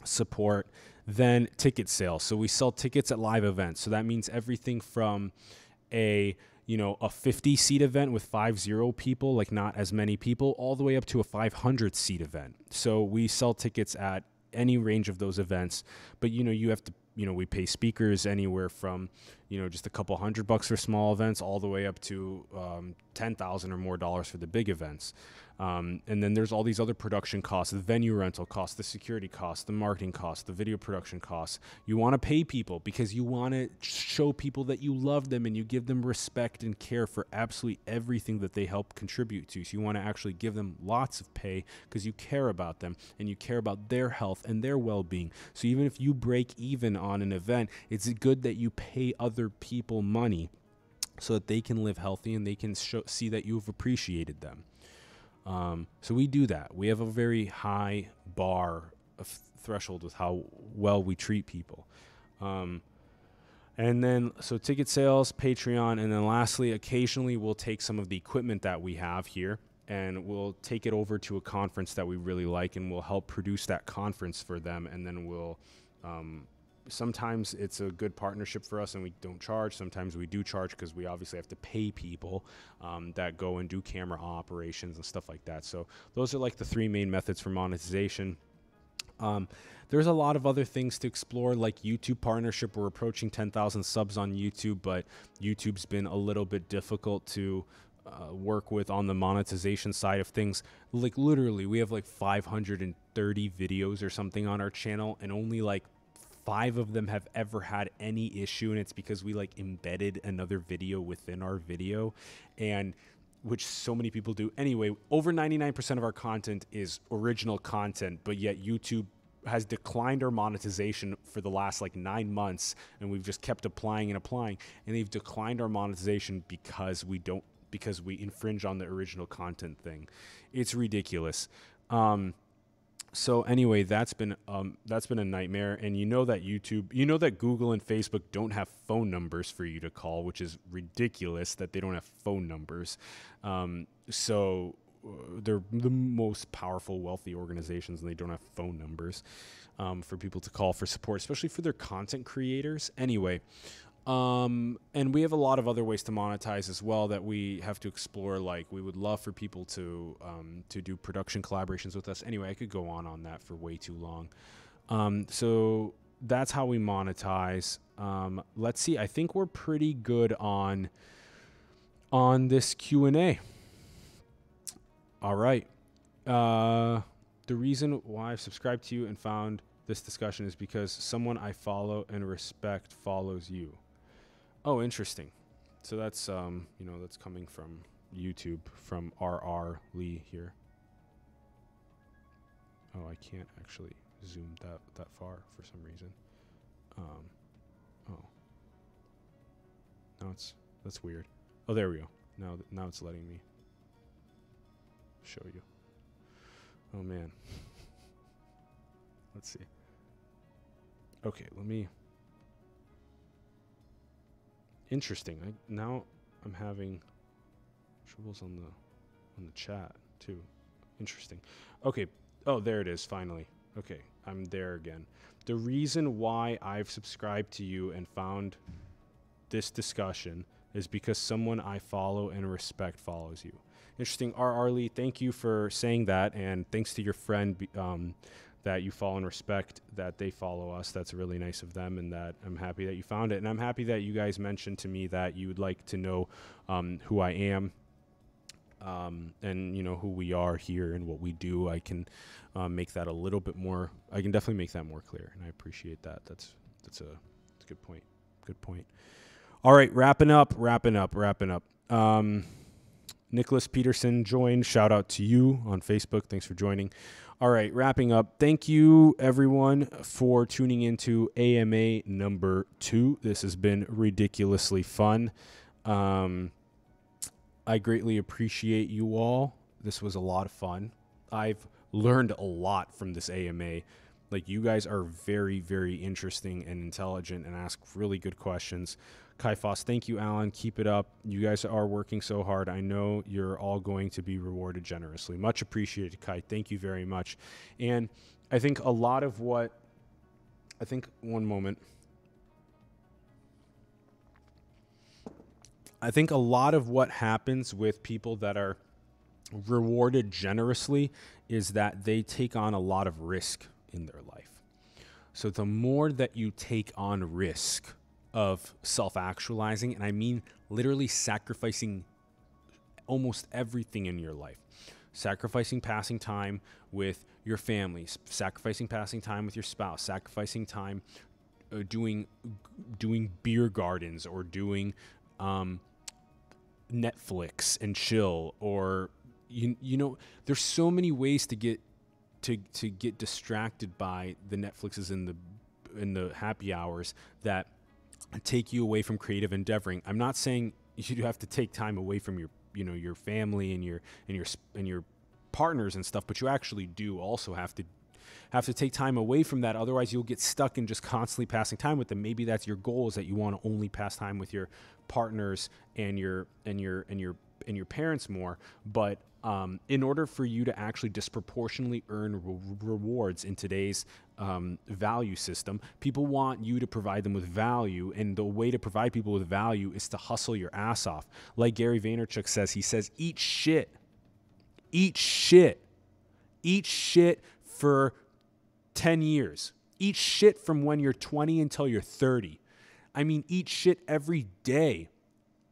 support, then ticket sales. So we sell tickets at live events. So that means everything from a 50-seat event with 50 people, like not as many people, all the way up to a 500-seat event. So we sell tickets at any range of those events, but you have to, we pay speakers anywhere from, just a couple $100 for small events, all the way up to $10,000 or more for the big events. And then there's all these other production costs, the venue rental costs, the security costs, the marketing costs, the video production costs. You want to pay people because you want to show people that you love them, and you give them respect and care for absolutely everything that they help contribute to. So you want to actually give them lots of pay because you care about them, and you care about their health and their well-being. So even if you break even on an event, it's good that you pay other people money so that they can live healthy and they can see that you've appreciated them. So we do that. We have a very high bar of threshold with how well we treat people. And then, so ticket sales, Patreon, and then lastly, occasionally we'll take some of the equipment that we have here and we'll take it over to a conference that we really like, and we'll help produce that conference for them. And then we'll, sometimes it's a good partnership for us and we don't charge. Sometimes we do charge because we obviously have to pay people that go and do camera operations and stuff like that. So those are like the 3 main methods for monetization. There's a lot of other things to explore, like YouTube partnership. We're approaching 10,000 subs on YouTube, but YouTube's been a little bit difficult to work with on the monetization side of things. Like literally, we have like 530 videos or something on our channel, and only like 5 of them have ever had any issue, and it's because we like embedded another video within our video, and which so many people do. Anyway, over 99% of our content is original content, but yet YouTube has declined our monetization for the last like 9 months, and we've just kept applying, and they've declined our monetization because we infringe on the original content thing. It's ridiculous. So anyway, that's been a nightmare. And that Google and Facebook don't have phone numbers for you to call, which is ridiculous that they don't have phone numbers. So they're the most powerful, wealthy organizations, and they don't have phone numbers for people to call for support, especially for their content creators. Anyway, and we have a lot of other ways to monetize as well that we have to explore. Like, we would love for people to do production collaborations with us. Anyway, I could go on that for way too long. So that's how we monetize. Let's see. I think we're pretty good on this Q&A. All right. The reason why I've subscribed to you and found this discussion is because someone I follow and respect follows you. Oh, interesting. So that's, that's coming from YouTube, from RR Lee here. Oh, I can't actually zoom that far for some reason. That's weird. Oh, there we go. Now it's letting me show you. Oh man. Let's see. Okay, interesting. Now I'm having troubles on the chat too. Interesting. Okay. Oh, there it is finally. Okay, I'm there again. The reason why I've subscribed to you and found this discussion is because someone I follow and respect follows you. Interesting. R. Lee, thank you for saying that, and thanks to your friend that you follow and respect that they follow us. That's really nice of them, and that I'm happy that you found it. And I'm happy that you guys mentioned to me that you would like to know who I am, and who we are here and what we do. I can make that a little bit more. I can definitely make that more clear, and I appreciate that. That's a good point. Good point. All right, wrapping up. Nicholas Peterson joined. Shout out to you on Facebook. Thanks for joining. All right, wrapping up. Thank you, everyone, for tuning into AMA number 2. This has been ridiculously fun. I greatly appreciate you all. This was a lot of fun. I've learned a lot from this AMA. Like, you guys are very, very interesting and intelligent and ask really good questions. Kai Foss, thank you, Alan. Keep it up. You guys are working so hard. I know you're all going to be rewarded generously. Much appreciated, Kai. Thank you very much. And I think a lot of what... one moment. I think a lot of what happens with people that are rewarded generously is that they take on a lot of risk in their life. So the more that you take on risk of self-actualizing, and I mean literally sacrificing almost everything in your life, sacrificing passing time with your family, sacrificing passing time with your spouse, sacrificing time doing beer gardens, or doing Netflix and chill, or there's so many ways to get distracted by the Netflixes and the happy hours that take you away from creative endeavoring. I'm not saying you have to take time away from your family and your partners and stuff, but you actually do also have to take time away from that. Otherwise, you'll get stuck in just constantly passing time with them. Maybe that's your goal, is that you want to only pass time with your partners and your parents more. But in order for you to actually disproportionately earn rewards in today's value system, people want you to provide them with value, and the way to provide people with value is to hustle your ass off. Like Gary Vaynerchuk says, he says, eat shit for 10 years. Eat shit from when you're 20 until you're 30. I mean, eat shit every day.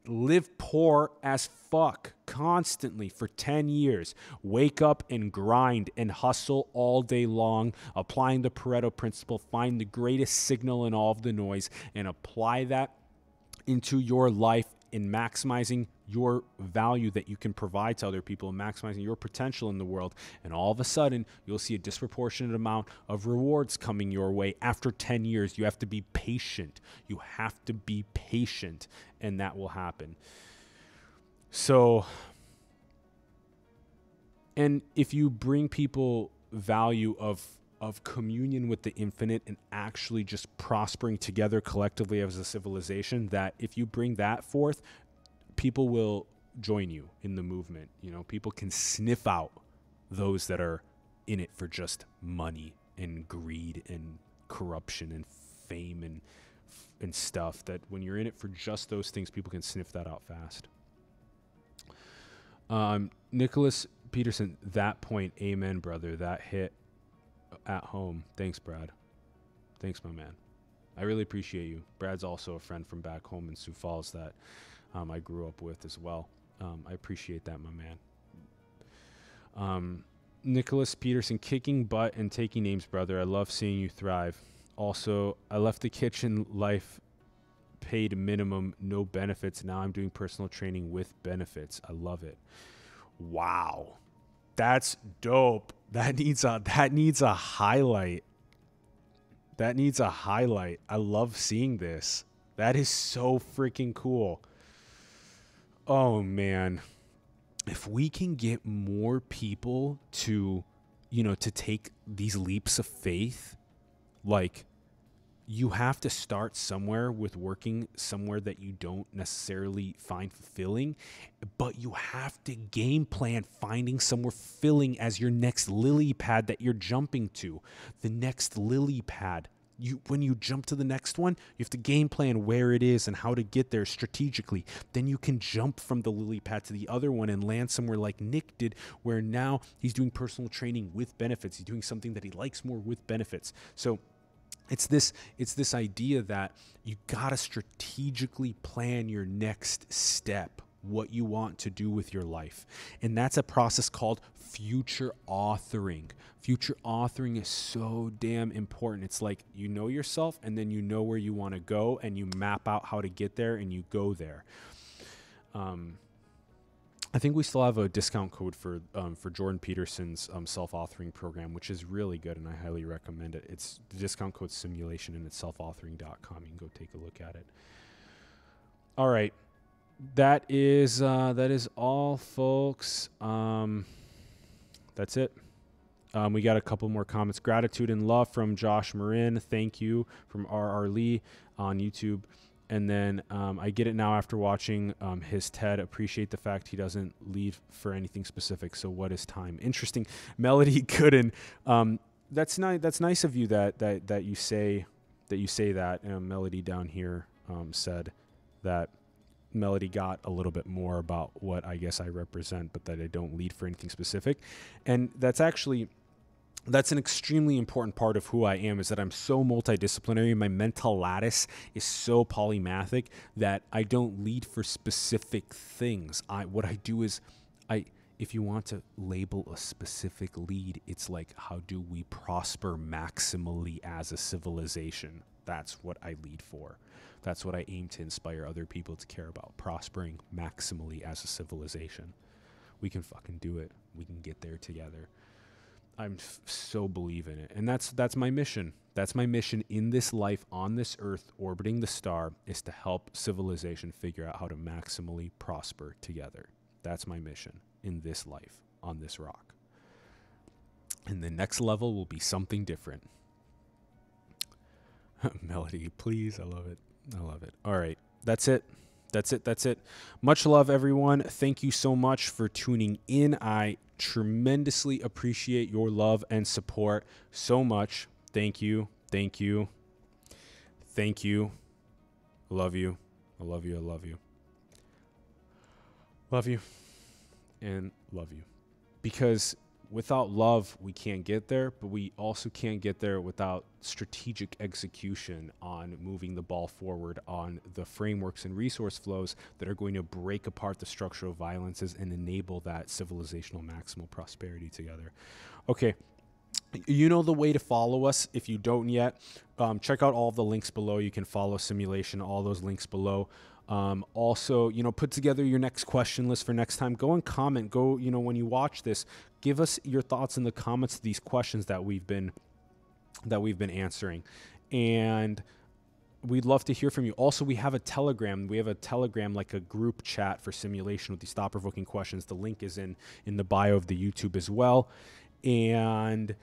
Live poor as fuck constantly for 10 years. Wake up and grind and hustle all day long, applying the Pareto principle. Find the greatest signal in all of the noise and apply that into your life, in maximizing your value that you can provide to other people and maximizing your potential in the world. And all of a sudden, you'll see a disproportionate amount of rewards coming your way after 10 years. You have to be patient. And that will happen. So, and if you bring people value of communion with the infinite and actually just prospering together collectively as a civilization, that if you bring that forth, people will join you in the movement. You know, people can sniff out those that are in it for just money and greed and corruption and fame and stuff, that when you're in it for just those things, people can sniff that out fast. Nicholas Peterson, that point, amen, brother. That hit at home. Thanks, Brad. Thanks, my man. I really appreciate you. Brad's also a friend from back home in Sioux Falls that I grew up with as well. I appreciate that, my man. Nicholas Peterson, kicking butt and taking names, brother. I love seeing you thrive. Also, I left the kitchen life, paid minimum, no benefits. Now I'm doing personal training with benefits. I love it. Wow. That's dope. That needs a highlight. That needs a highlight. I love seeing this. That is so freaking cool. Oh, man. If we can get more people to, to take these leaps of faith, like, you have to start somewhere with working somewhere that you don't necessarily find fulfilling, but you have to game plan finding somewhere fulfilling as your next lily pad that you're jumping to. The next lily pad. When you jump to the next one, you have to game plan where it is and how to get there strategically. Then you can jump from the lily pad to the other one and land somewhere like Nick did, where now he's doing personal training with benefits. He's doing something that he likes more with benefits. So it's this idea that you got to strategically plan your next step, what you want to do with your life. And that's a process called future authoring. Future authoring is so damn important. It's like, you know yourself, and then you know where you want to go, and you map out how to get there, and you go there. I think we still have a discount code for Jordan Peterson's self-authoring program, which is really good, and I highly recommend it. It's the discount code simulation, and it's selfauthoring.com. You can go take a look at it. All right, that is all, folks. That's it. We got a couple more comments. Gratitude and love from Josh Marin. Thank you from R.R. Lee on YouTube. And then I get it now after watching his TED. Appreciate the fact he doesn't leave for anything specific. So what is time? Interesting. Melody Gooden. That's nice. That's nice of you that you say that. Melody down here said that Melody got a little bit more about what I guess I represent, but that I don't lead for anything specific. And that's an extremely important part of who I am, is that I'm so multidisciplinary. My mental lattice is so polymathic that I don't lead for specific things. What I do is, if you want to label a specific lead, it's like, how do we prosper maximally as a civilization? That's what I lead for. That's what I aim to inspire other people to care about, prospering maximally as a civilization. We can fucking do it. We can get there together. I'm so believe in it. And that's my mission. That's my mission in this life, on this earth, orbiting the star, is to help civilization figure out how to maximally prosper together. That's my mission in this life, on this rock. And the next level will be something different. Melody, please. I love it. I love it. All right. That's it. That's it. Much love, everyone. Thank you so much for tuning in. I tremendously appreciate your love and support so much. Thank you. Thank you. Thank you. I love you. I love you. I love you. Love you. And love you. Because without love, we can't get there, but we also can't get there without strategic execution on moving the ball forward on the frameworks and resource flows that are going to break apart the structural violences and enable that civilizational maximal prosperity together. Okay. You know the way to follow us. If you don't yet, check out all of the links below. You can follow Simulation, all those links below. Also, put together your next question list for next time. Go and comment. Go, when you watch this, give us your thoughts in the comments to these questions that we've been answering. And we'd love to hear from you. Also, we have a Telegram. We have a Telegram, like a group chat for Simulation with these thought-provoking questions. The link is in the bio of the YouTube as well. And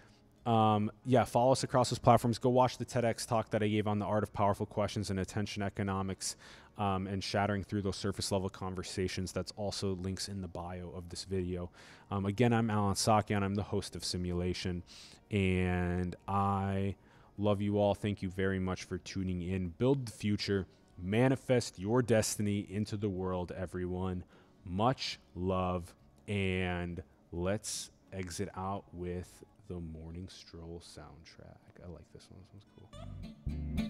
Yeah, follow us across those platforms. Go watch the TEDx talk that I gave on the art of powerful questions and attention economics, and shattering through those surface level conversations. That's also links in the bio of this video. Again, I'm Alan Sakian. I'm the host of Simulation, and I love you all. Thank you very much for tuning in. Build the future. Manifest your destiny into the world, everyone. Much love, and let's exit out with the Morning Stroll soundtrack. I like this one. This one's cool.